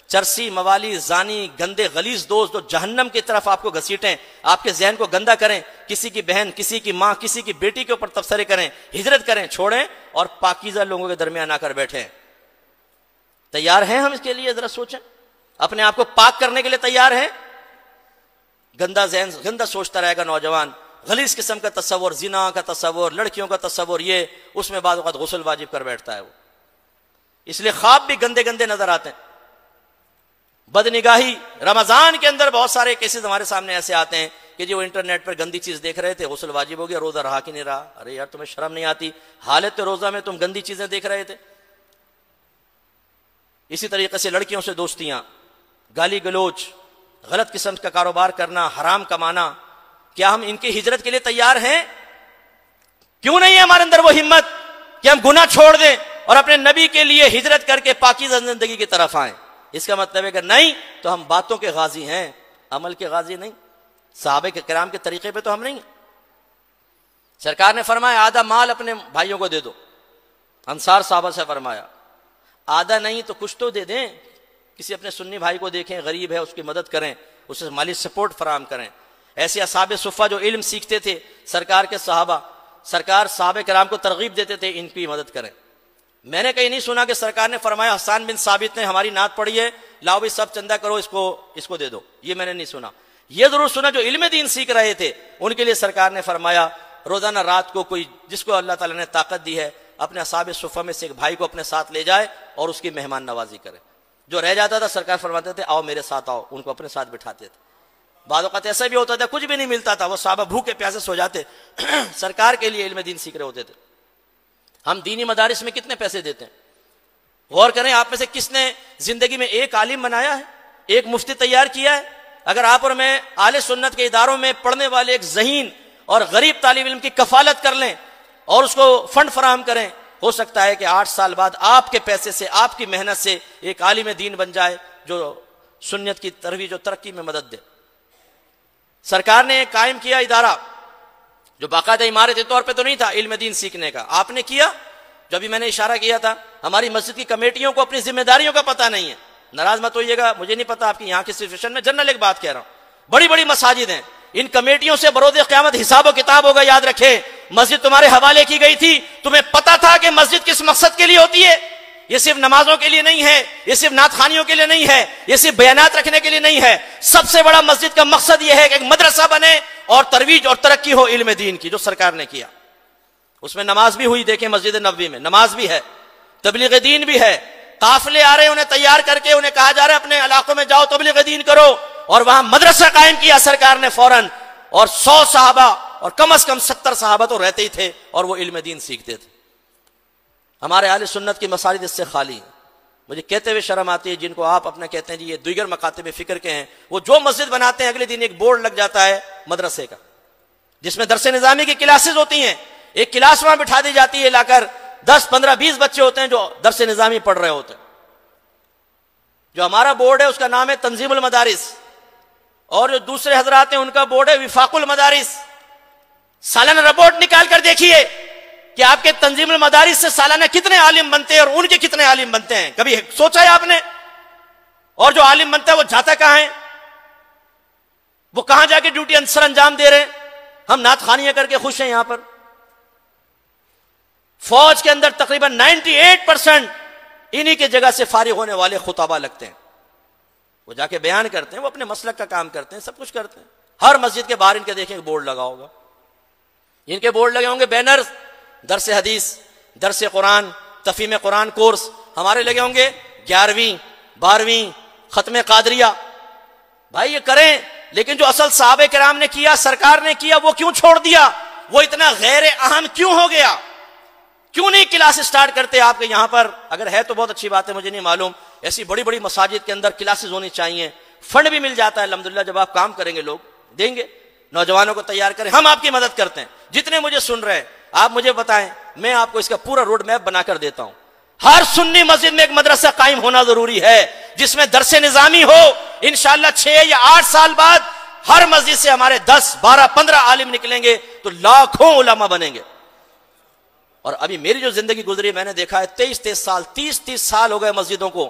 چرسی، موالی، زانی، گندے غلیظ دوست جو جہنم کی طرف آپ کو گھسیٹیں، آپ کے ذہن کو گندا کریں، کسی کی بہن، کسی کی ماں، کسی کی بیٹی کے اوپر تبصرے کریں، ہجرت کریں، چھوڑیں اور پاکیزہ لوگوں کے درمیان آ کر بیٹھیں۔ تیار ہیں ہم اس کے لیے؟ ذرا سوچیں، اپنے آپ کو پاک کرنے کے لیے تیار ہیں؟ گندا ذہن، گندا سوچتا رہے گا نوجوان، غلیظ قسم کا تصور، زنا کا تصور، لڑکیوں کا تصور، یہ اس میں بعض اوقات غسل واجب کر بیٹھتا ہے وہ، اس لیے خواب بھی گندے گندے نظر آتے ہیں۔ بدنگاہی، رمضان کے اندر بہت سارے کیسز ہمارے سامنے ایسے آتے ہیں کہ جو انٹرنیٹ پر گندی چیز دیکھ رہے تھے، غسل واجب ہو گیا، روزہ رہا کہ نہیں رہا؟ ارے یار تمہیں شرم نہیں آتی؟ حالت روزہ میں تم گندی چیزیں دیکھ رہے تھے۔ اسی طریقے سے لڑکیوں سے دوستیاں، گالی گلوچ، غلط قسم کا کاروبار کرنا، حرام کمانا، کیا ہم ان کی ہجرت کے لیے تیار ہیں؟ کیوں نہیں ہے ہمارے اندر وہ ہمت کہ ہم گناہ چھوڑ دیں اور اپنے نبی کے لیے ہجرت کر کے پاکیزہ زندگی کی طرف آئیں؟ اس کا مطلب ہے کہ نہیں تو ہم باتوں کے غازی ہیں، عمل کے غازی نہیں۔ صحابہ کے کرام کے طریقے پہ تو ہم نہیں ہیں۔ سرکار نے فرمایا آدھا مال اپنے بھائیوں کو دے دو، انصار صحابہ سے فرمایا آدھا نہیں تو کچھ تو دے دیں، کسی اپنے سنی بھائی کو دیکھیں غریب ہے اس کی مدد کریں، اسے مالی سپورٹ فراہم کریں۔ ایسے اصحاب صفہ جو علم سیکھتے تھے سرکار کے صحابہ، سرکار صحابہ کرام کو ترغیب دیتے تھے ان کی مدد کریں۔ میں نے کہیں نہیں سنا کہ سرکار نے فرمایا حسان بن ثابت نے ہماری نعت پڑھی ہے، لاؤ بھی سب چندہ کرو، اس کو دے دو، یہ میں نے نہیں سنا۔ یہ ضرور سنا جو علم دین سیکھ رہے تھے ان کے لیے سرکار نے فرمایا روزانہ رات کو کوئی جس کو اللہ تعالیٰ نے طاقت دی ہے اپنے اصحاب صفہ میں سے ایک بھائی کو اپنے ساتھ لے جائے اور اس کی مہمان نوازی کرے۔ جو رہ جاتا تھا سرکار فرماتے تھے آؤ میرے ساتھ آؤ، ان کو اپنے ساتھ بٹھاتے تھے۔ بعض اوقات ایسا بھی ہوتا تھا کچھ بھی نہیں ملتا تھا، وہ صحابہ بھوکے پیاسے سو جاتے سرکار کے لیے علم دین سیکھ رہے ہوتے تھے۔ ہم دینی مدارس میں کتنے پیسے دیتے ہیں؟ غور کریں، آپ میں سے کس نے زندگی میں ایک عالم بنایا ہے، ایک مفتی تیار کیا ہے؟ اگر آپ اور میں اہل سنت کے اداروں میں پڑھنے والے ایک ذہین اور غریب طالب علم کی کفالت کر لیں اور اس کو فنڈ فراہم کریں، ہو سکتا ہے کہ 8 سال بعد آپ کے پیسے سے، آپ کی محنت سے ایک عالم دین بن جائے جو سنت کی ترویج و ترقی میں مدد دے۔ سرکار نے ایک قائم کیا ادارہ جو باقاعدہ عمارتی طور پہ تو نہیں تھا علم دین سیکھنے کا، آپ نے کیا۔ جو ابھی میں نے اشارہ کیا تھا، ہماری مسجد کی کمیٹیوں کو اپنی ذمہ داریوں کا پتہ نہیں ہے، ناراض مت ہوئیے گا، مجھے نہیں پتا آپ کی یہاں کی سچویشن میں، جنرل ایک بات کہہ رہا ہوں، بڑی بڑی مساجد ہیں، ان کمیٹیوں سے بروز قیامت حساب و کتاب ہوگا۔ یاد رکھیں مسجد تمہارے حوالے کی گئی تھی، تمہیں پتا تھا کہ مسجد کس مقصد کے لیے ہوتی ہے؟ یہ صرف نمازوں کے لیے نہیں ہے، یہ صرف نعت خوانیوں کے لیے نہیں ہے، یہ صرف بیانات رکھنے کے لیے نہیں ہے۔ سب سے بڑا مسجد کا مقصد یہ ہے کہ ایک مدرسہ بنے اور ترویج اور ترقی ہو علم دین کی، جو سرکار نے کیا۔ اس میں نماز بھی ہوئی، دیکھیں مسجد نبوی میں نماز بھی ہے، تبلیغ دین بھی ہے، قافلے آ رہے ہیں، انہیں تیار کر کے انہیں کہا جا رہا ہے اپنے علاقوں میں جاؤ تبلیغ دین کرو، اور وہاں مدرسہ قائم کیا سرکار نے فوراً، اور 100 صحابہ اور کم از کم 70 صحابہ تو رہتے ہی تھے اور وہ علم دین سیکھتے تھے۔ ہمارے اہل سنت کی مساجد اس سے خالی ہیں۔ مجھے کہتے ہوئے شرم آتی ہے جن کو آپ اپنا کہتے ہیں جی یہ دیگر مکاتب فکر کے ہیں، وہ جو مسجد بناتے ہیں اگلے دن ایک بورڈ لگ جاتا ہے مدرسے کا جس میں درس نظامی کی کلاسز ہوتی ہیں، ایک کلاس وہاں بٹھا دی جاتی ہے، لا کر 10 15 20 بچے ہوتے ہیں جو درس نظامی پڑھ رہے ہوتے ہیں۔ جو ہمارا بورڈ ہے اس کا نام ہے تنظیم المدارس، اور جو دوسرے حضرات ہیں ان کا بورڈ ہے وفاق المدارس۔ سالانہ رپورٹ نکال کر دیکھیے کہ آپ کے تنظیم المدارس سے سالانہ کتنے عالم بنتے ہیں اور ان کے کتنے عالم بنتے ہیں، کبھی سوچا ہے آپ نے؟ اور جو عالم بنتا ہے وہ جاتا کہاں ہے؟ وہ کہاں جا کے ڈیوٹی سر انجام دے رہے ہیں؟ ہم نعت خوانیاں کر کے خوش ہیں یہاں پر۔ فوج کے اندر تقریباً 98% انہی کے جگہ سے فارغ ہونے والے خطبہ لگتے ہیں، وہ جا کے بیان کرتے ہیں، وہ اپنے مسلک کا کام کرتے ہیں، سب کچھ کرتے ہیں۔ ہر مسجد کے باہر ان کے دیکھیں بورڈ لگا ہوگا، ان کے بورڈ لگے ہوں گے بینر، درس حدیث، درس قرآن، تفہیم قرآن کورس، ہمارے لگے ہوں گے 11ویں 12ویں ختم قادریہ۔ بھائی یہ کریں، لیکن جو اصل صحابہ کرام نے کیا، سرکار نے کیا، وہ کیوں چھوڑ دیا؟ وہ اتنا غیر اہم کیوں ہو گیا؟ کیوں نہیں کلاس سٹارٹ کرتے آپ کے یہاں پر؟ اگر ہے تو بہت اچھی بات ہے، مجھے نہیں معلوم، ایسی بڑی بڑی مساجد کے اندر کلاسز ہونی چاہیے، فنڈ بھی مل جاتا ہے الحمدللہ، جب آپ کام کریں گے لوگ دیں گے، نوجوانوں کو تیار کریں، ہم آپ کی مدد کرتے ہیں۔ جتنے مجھے سن رہے ہیں آپ مجھے بتائیں، میں آپ کو اس کا پورا روڈ میپ بنا کر دیتا ہوں۔ ہر سنی مسجد میں ایک مدرسہ قائم ہونا ضروری ہے جس میں درس نظامی ہو۔ انشاءاللہ 6 یا 8 سال بعد ہر مسجد سے ہمارے 10 12 15 عالم نکلیں گے تو لاکھوں علماء بنیں گے۔ اور ابھی میری جو زندگی گزری میں نے دیکھا ہے 23 سال 30 سال ہو گئے مسجدوں کو،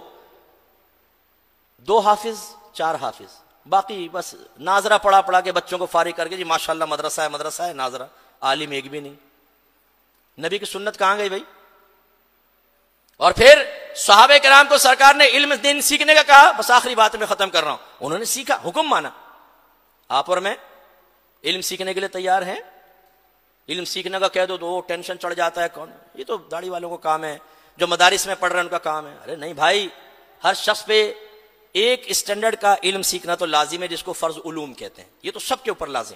2 حافظ 4 حافظ، باقی بس ناظرہ پڑھا کے بچوں کو فارغ کر کے جی ماشاءاللہ مدرسہ ہے ناظرہ، عالم ایک بھی نہیں۔ نبی کی سنت کہاں گئی بھائی؟ اور پھر صحابہ کرام کو سرکار نے علم دین سیکھنے کا کہا، بس آخری بات میں ختم کر رہا ہوں، انہوں نے سیکھا، حکم مانا۔ آپ اور میں علم سیکھنے کے لیے تیار ہیں؟ علم سیکھنے کا کہہ دو تو ٹینشن چڑھ جاتا ہے، کون یہ تو داڑھی والوں کو کام ہے، جو مدارس میں پڑھ رہے ہیں ان کا کام ہے۔ ارے نہیں بھائی، ہر شخص پہ ایک اسٹینڈرڈ کا علم سیکھنا تو لازم ہے، جس کو فرض علوم کہتے ہیں، یہ تو سب کے اوپر لازم۔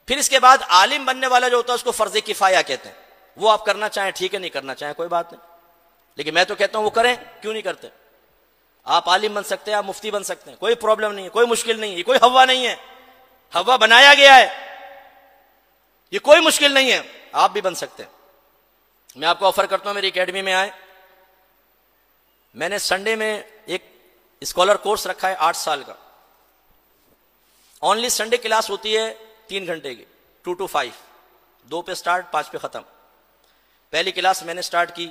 پھر اس کے بعد عالم بننے والا جو ہوتا ہے اس کو فرض کفایہ کہتے ہیں، وہ آپ کرنا چاہیں ٹھیک ہے، نہیں کرنا چاہیں کوئی بات نہیں، لیکن میں تو کہتا ہوں وہ کریں، کیوں نہیں کرتے؟ آپ عالم بن سکتے ہیں، آپ مفتی بن سکتے ہیں، کوئی پرابلم نہیں ہے، کوئی مشکل نہیں ہے، یہ کوئی ہوا نہیں ہے، ہوا بنایا گیا ہے، یہ کوئی مشکل نہیں ہے، آپ بھی بن سکتے ہیں۔ میں آپ کو آفر کرتا ہوں میری اکیڈمی میں آئے۔ میں نے سنڈے میں ایک اسکالر کورس رکھا ہے 8 سال کا، اونلی سنڈے کلاس ہوتی ہے 3 گھنٹے کی، 2 to 5، 2 پہ سٹارٹ 5 پہ ختم۔ پہلی کلاس میں نے سٹارٹ کی،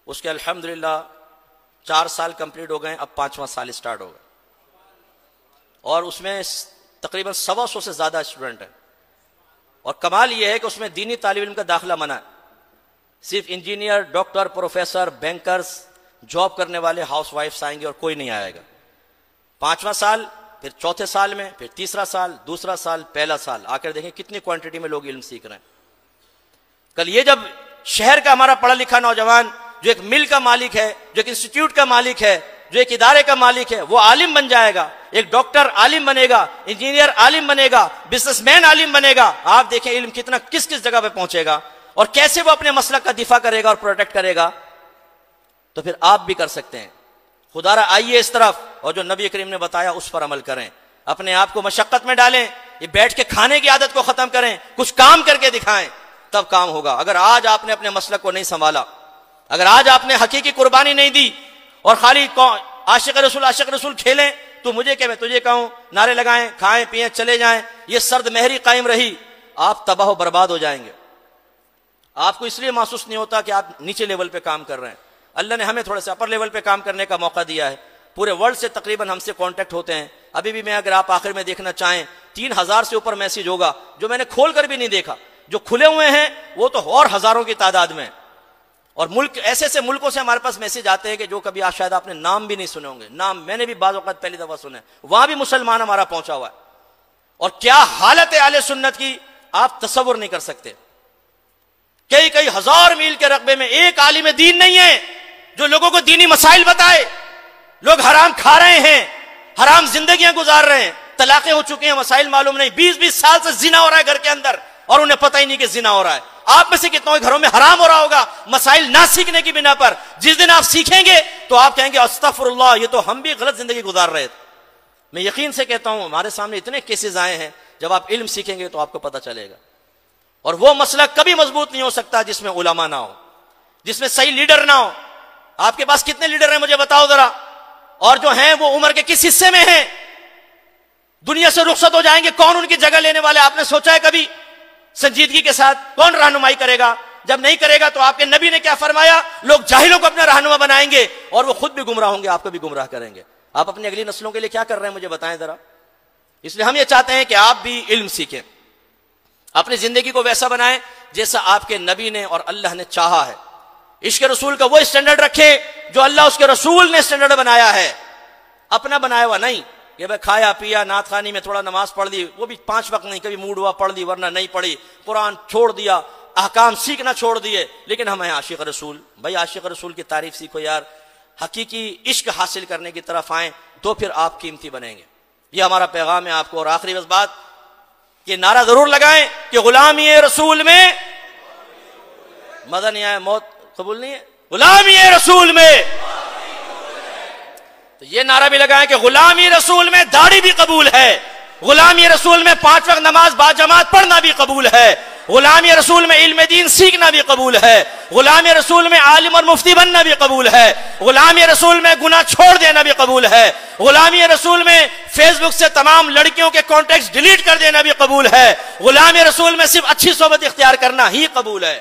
اس کے الحمدللہ 4 سال کمپلیٹ ہو گئے، اب 5واں سال سٹارٹ ہو گئے، اور اس میں تقریباً 125 سے زیادہ اسٹوڈنٹ ہیں، اور کمال یہ ہے کہ اس میں دینی طالب علم کا داخلہ منع ہے۔ صرف engineer, doctor, professor, bankers, job کرنے والے ہاؤس وائفس آئیں گے اور کوئی نہیں آئے گا. 5واں سال، پھر چوتھے سال میں، پھر تیسرا سال، دوسرا سال، پہلا سال، آ کر دیکھیں کتنی کوانٹٹی میں لوگ علم سیکھ رہے ہیں. کل یہ جب شہر کا ہمارا پڑھا لکھا نوجوان جو ایک مل کا مالک ہے، جو ایک انسٹیٹیوٹ کا مالک ہے، جو ایک ادارے کا مالک ہے، وہ عالم بن جائے گا، ایک ڈاکٹر عالم بنے گا، انجینئر عالم بنے گا، بزنس مین عالم بنے گا، آپ دیکھیں علم کتنا کس کس جگہ پہ پہنچے گا اور کیسے وہ اپنے مسلک کا دفاع کرے گا اور پروٹیکٹ کرے گا. تو پھر آپ بھی کر سکتے ہیں. خدا را آئیے اس طرف، اور جو نبی کریم نے بتایا اس پر عمل کریں. اپنے آپ کو مشقت میں ڈالیں، یہ بیٹھ کے کھانے کی عادت کو ختم کریں، کچھ کام کر کے دکھائیں، تب کام ہوگا. اگر آج آپ نے اپنے مسلک کو نہیں سنبھالا، اگر آج آپ نے حقیقی قربانی نہیں دی اور خالی عاشق رسول کھیلیں، تو مجھے کہ میں تجھے کہوں، نعرے لگائیں، کھائیں پیئیں چلے جائیں، یہ سرد مہری قائم رہی، آپ تباہ و برباد ہو جائیں گے. آپ کو اس لیے محسوس نہیں ہوتا کہ آپ نیچے لیول پہ کام کر رہے ہیں. اللہ نے ہمیں تھوڑے سے اپر لیول پہ کام کرنے کا موقع دیا ہے. پورے ورلڈ سے تقریباً ہم سے کانٹیکٹ ہوتے ہیں. ابھی بھی میں، اگر آپ آخر میں دیکھنا چاہیں، 3000 سے اوپر میسج ہوگا جو میں نے کھول کر بھی نہیں دیکھا. جو کھلے ہوئے ہیں وہ تو اور ہزاروں کی تعداد میں. اور ملک، ایسے ایسے ملکوں سے ہمارے پاس میسج آتے ہیں کہ جو کبھی شاید آپ نے نام بھی نہیں سنے ہوں گے. نام میں نے بھی بعض اوقات پہلی دفعہ سنے. وہاں بھی مسلمان ہمارا پہنچا ہوا ہے. اور کیا حالت ہے اہل سنت کی، آپ تصور نہیں کر سکتے. کئی ہزار میل کے رقبے میں ایک عالم دین نہیں ہے جو لوگوں کو دینی مسائل بتائے. لوگ حرام کھا رہے ہیں، حرام زندگیاں گزار رہے ہیں، طلاقیں ہو چکی ہیں، مسائل معلوم نہیں. 20 سال سے زنا ہو رہا ہے گھر کے اندر اور انہیں پتہ ہی نہیں کہ زنا ہو رہا ہے. آپ میں سے کتنوں گھروں میں حرام ہو رہا ہوگا مسائل نہ سیکھنے کی بنا پر. جس دن آپ سیکھیں گے تو آپ کہیں گے استغفر اللہ، یہ تو ہم بھی غلط زندگی گزار رہے تھے. میں یقین سے کہتا ہوں ہمارے سامنے اتنے کیسز آئے ہیں. جب آپ علم سیکھیں گے تو آپ کو پتہ چلے گا. اور وہ مسلک کبھی مضبوط نہیں ہو سکتا جس میں علماء نہ ہو، جس میں صحیح لیڈر نہ ہو. آپ کے پاس کتنے لیڈر ہیں مجھے بتاؤ ذرا، اور جو ہیں وہ عمر کے کس حصے میں ہیں، دنیا سے رخصت ہو جائیں گے، کون ان کی جگہ لینے والے؟ آپ نے سوچا ہے کبھی سنجیدگی کے ساتھ کون رہنمائی کرے گا؟ جب نہیں کرے گا تو آپ کے نبی نے کیا فرمایا؟ لوگ جاہلوں کو اپنا رہنما بنائیں گے اور وہ خود بھی گمراہ ہوں گے، آپ کو بھی گمراہ کریں گے. آپ اپنی اگلی نسلوں کے لیے کیا کر رہے ہیں مجھے بتائیں ذرا. اس لیے ہم یہ چاہتے ہیں کہ آپ بھی علم سیکھیں، اپنی زندگی کو ویسا بنائیں جیسا آپ کے نبی نے اور اللہ نے چاہا ہے. عشق رسول کا وہ اسٹینڈرڈ رکھیں جو اللہ اس کے رسول نے اسٹینڈرڈ بنایا ہے، اپنا بنایا ہوا نہیں. کہ بھائی کھایا پیا، نعت خوانی میں تھوڑا نماز پڑھ لی، وہ بھی 5 وقت نہیں، کبھی موڈ ہوا پڑھ لی ورنہ نہیں پڑھی، قرآن چھوڑ دیا، احکام سیکھنا چھوڑ دیے. لیکن ہم ہیں عاشق رسول. بھائی عاشق رسول کی تعریف سیکھو یار، حقیقی عشق حاصل کرنے کی طرف آئیں تو پھر آپ قیمتی بنیں گے. یہ ہمارا پیغام ہے آپ کو. اور آخری بس بات، یہ نعرہ ضرور لگائیں کہ غلامی رسول میں مزہ نہیں آیا، موت قبول نہیں ہے. غلامی رسول میں تو یہ نعرہ بھی لگائیں کہ غلامی رسول میں داڑھی بھی قبول ہے، غلامی رسول میں 5 وقت نماز باجماعت پڑھنا بھی قبول ہے، غلامی رسول میں علم دین سیکھنا بھی قبول ہے، غلامی رسول میں عالم اور مفتی بننا بھی قبول ہے، غلامی رسول میں گناہ چھوڑ دینا بھی قبول ہے، غلامی رسول میں فیس بک سے تمام لڑکیوں کے کانٹیکٹس ڈیلیٹ کر دینا بھی قبول ہے، غلامی رسول میں صرف اچھی صحبت اختیار کرنا ہی قبول ہے.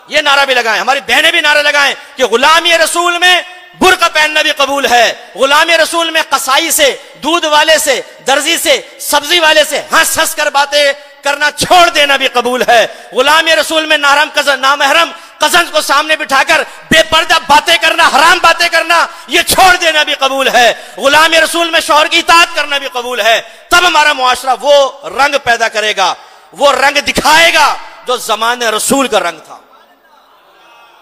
یہ نعرہ بھی لگائیں. ہماری بہنیں بھی نعرہ لگائیں کہ غلامی رسول میں برقع پہننا بھی قبول ہے، غلامی رسول میں قصائی سے، دودھ والے سے، درزی سے، سبزی والے سے ہنس ہنس کر باتیں کرنا چھوڑ دینا بھی قبول ہے، غلامی رسول میں نامحرم کزنز کو سامنے بٹھا کر بے پردہ باتیں کرنا، حرام باتیں کرنا، یہ چھوڑ دینا بھی قبول ہے، غلامی رسول میں شوہر کی اطاعت کرنا بھی قبول ہے. تب ہمارا معاشرہ وہ رنگ پیدا کرے گا، وہ رنگ دکھائے گا جو زمانے رسول کا رنگ تھا.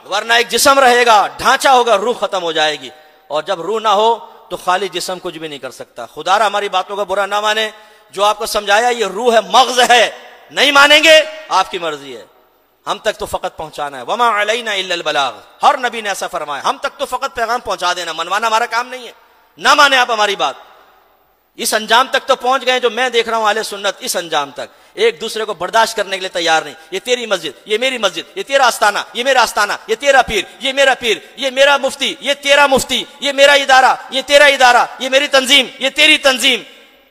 ورنہ ایک جسم رہے گا، ڈھانچہ ہوگا، روح ختم ہو جائے گی. اور جب روح نہ ہو تو خالی جسم کچھ بھی نہیں کر سکتا. خدا را ہماری باتوں کا برا نہ مانے. جو آپ کو سمجھایا یہ روح ہے، مغز ہے، نہیں مانیں گے آپ کی مرضی ہے. ہم تک تو فقط پہنچانا ہے. وما علینا الا البلاغ. ہر نبی نے ایسا فرمایا، ہم تک تو فقط پیغام پہنچا دینا، منوانا ہمارا کام نہیں ہے. نہ مانے آپ ہماری بات. اس انجام تک تو پہنچ گئے جو میں دیکھ رہا ہوں اہل سنت، اس انجام تک ایک دوسرے کو برداشت کرنے کے لیے تیار نہیں. یہ تیری مسجد، یہ میری مسجد، یہ تیرا آستانہ، یہ میرا آستانہ، یہ تیرا پیر، یہ میرا پیر، یہ میرا مفتی، یہ تیرا مفتی، یہ میرا ادارہ، یہ تیرا ادارہ، یہ میری تنظیم، یہ تیری تنظیم.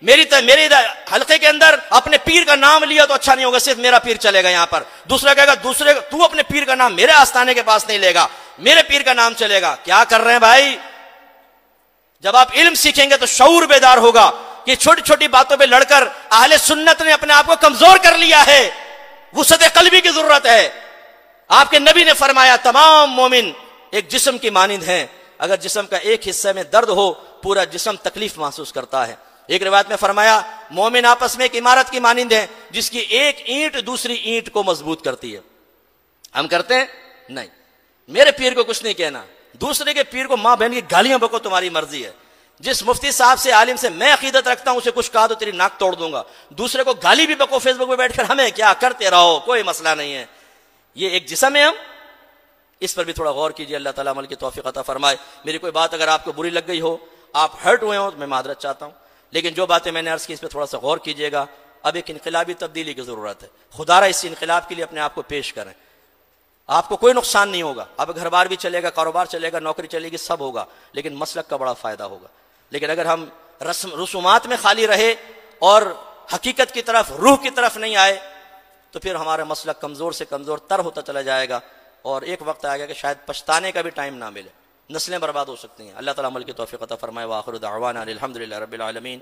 میرے حلقے کے اندر اپنے پیر کا نام لیا تو اچھا نہیں ہوگا، صرف میرا پیر چلے گا. یہاں پر دوسرا کہے گا تو اپنے پیر کا نام میرے آستانے کے پاس نہیں لے گا، میرے پیر کا نام چلے گا. کیا کر رہے ہیں بھائی؟ جب آپ علم سیکھیں گے تو شعور بیدار ہوگا کہ چھوٹی چھوٹی باتوں پہ لڑ کر اہل سنت نے اپنے آپ کو کمزور کر لیا ہے. وسعت قلبی کی ضرورت ہے. آپ کے نبی نے فرمایا تمام مومن ایک جسم کی مانند ہیں، اگر جسم کا ایک حصے میں درد ہو پورا جسم تکلیف محسوس کرتا ہے۔ ایک روایت میں فرمایا مومن آپس میں ایک عمارت کی مانند ہے جس کی ایک اینٹ دوسری اینٹ کو مضبوط کرتی ہے۔ ہم کرتے ہیں؟ نہیں۔ میرے پیر کو کچھ نہیں کہنا، دوسرے کے پیر کو ماں بہن کی گالیاں بکو، تمہاری مرضی ہے۔ جس مفتی صاحب سے عالم سے میں عقیدت رکھتا ہوں اسے کچھ کہا تو تیری ناک توڑ دوں گا، دوسرے کو گالی بھی بکو فیس بک پہ بیٹھ کر، ہمیں کیا، کرتے رہو، کوئی مسئلہ نہیں ہے۔ یہ ایک جسم ہے، ہم اس پر بھی تھوڑا غور کیجئے، اللہ تعالیٰ عمل کی توفیق عطا فرمائے۔ میری کوئی بات اگر آپ کو بری لگ گئی ہو، آپ ہرٹ ہوئے ہوں تو میں معذرت چاہتا ہوں، لیکن جو باتیں میں نے عرض کی اس پہ تھوڑا سا غور کیجئے گا۔ اب ایک انقلابی تبدیلی کی ضرورت ہے، خدا را اس انقلاب کے لیے اپنے آپ کو پیش کریں، آپ کو کوئی نقصان نہیں ہوگا، اب گھر بار بھی چلے گا، کاروبار چلے گا، نوکری چلے گی، سب ہوگا، لیکن مسلک کا بڑا فائدہ ہوگا۔ لیکن اگر ہم رسومات میں خالی رہے اور حقیقت کی طرف، روح کی طرف نہیں آئے تو پھر ہمارا مسلک کمزور سے کمزور تر ہوتا چلا جائے گا، اور ایک وقت آئے گا کہ شاید پچھتانے کا بھی ٹائم نہ ملے، نسلیں برباد ہو سکتی ہیں۔ اللہ تعالیٰ عمل کی توفیق عطا فرمائے۔ وآخر دعوانا الحمدللہ رب العالمین۔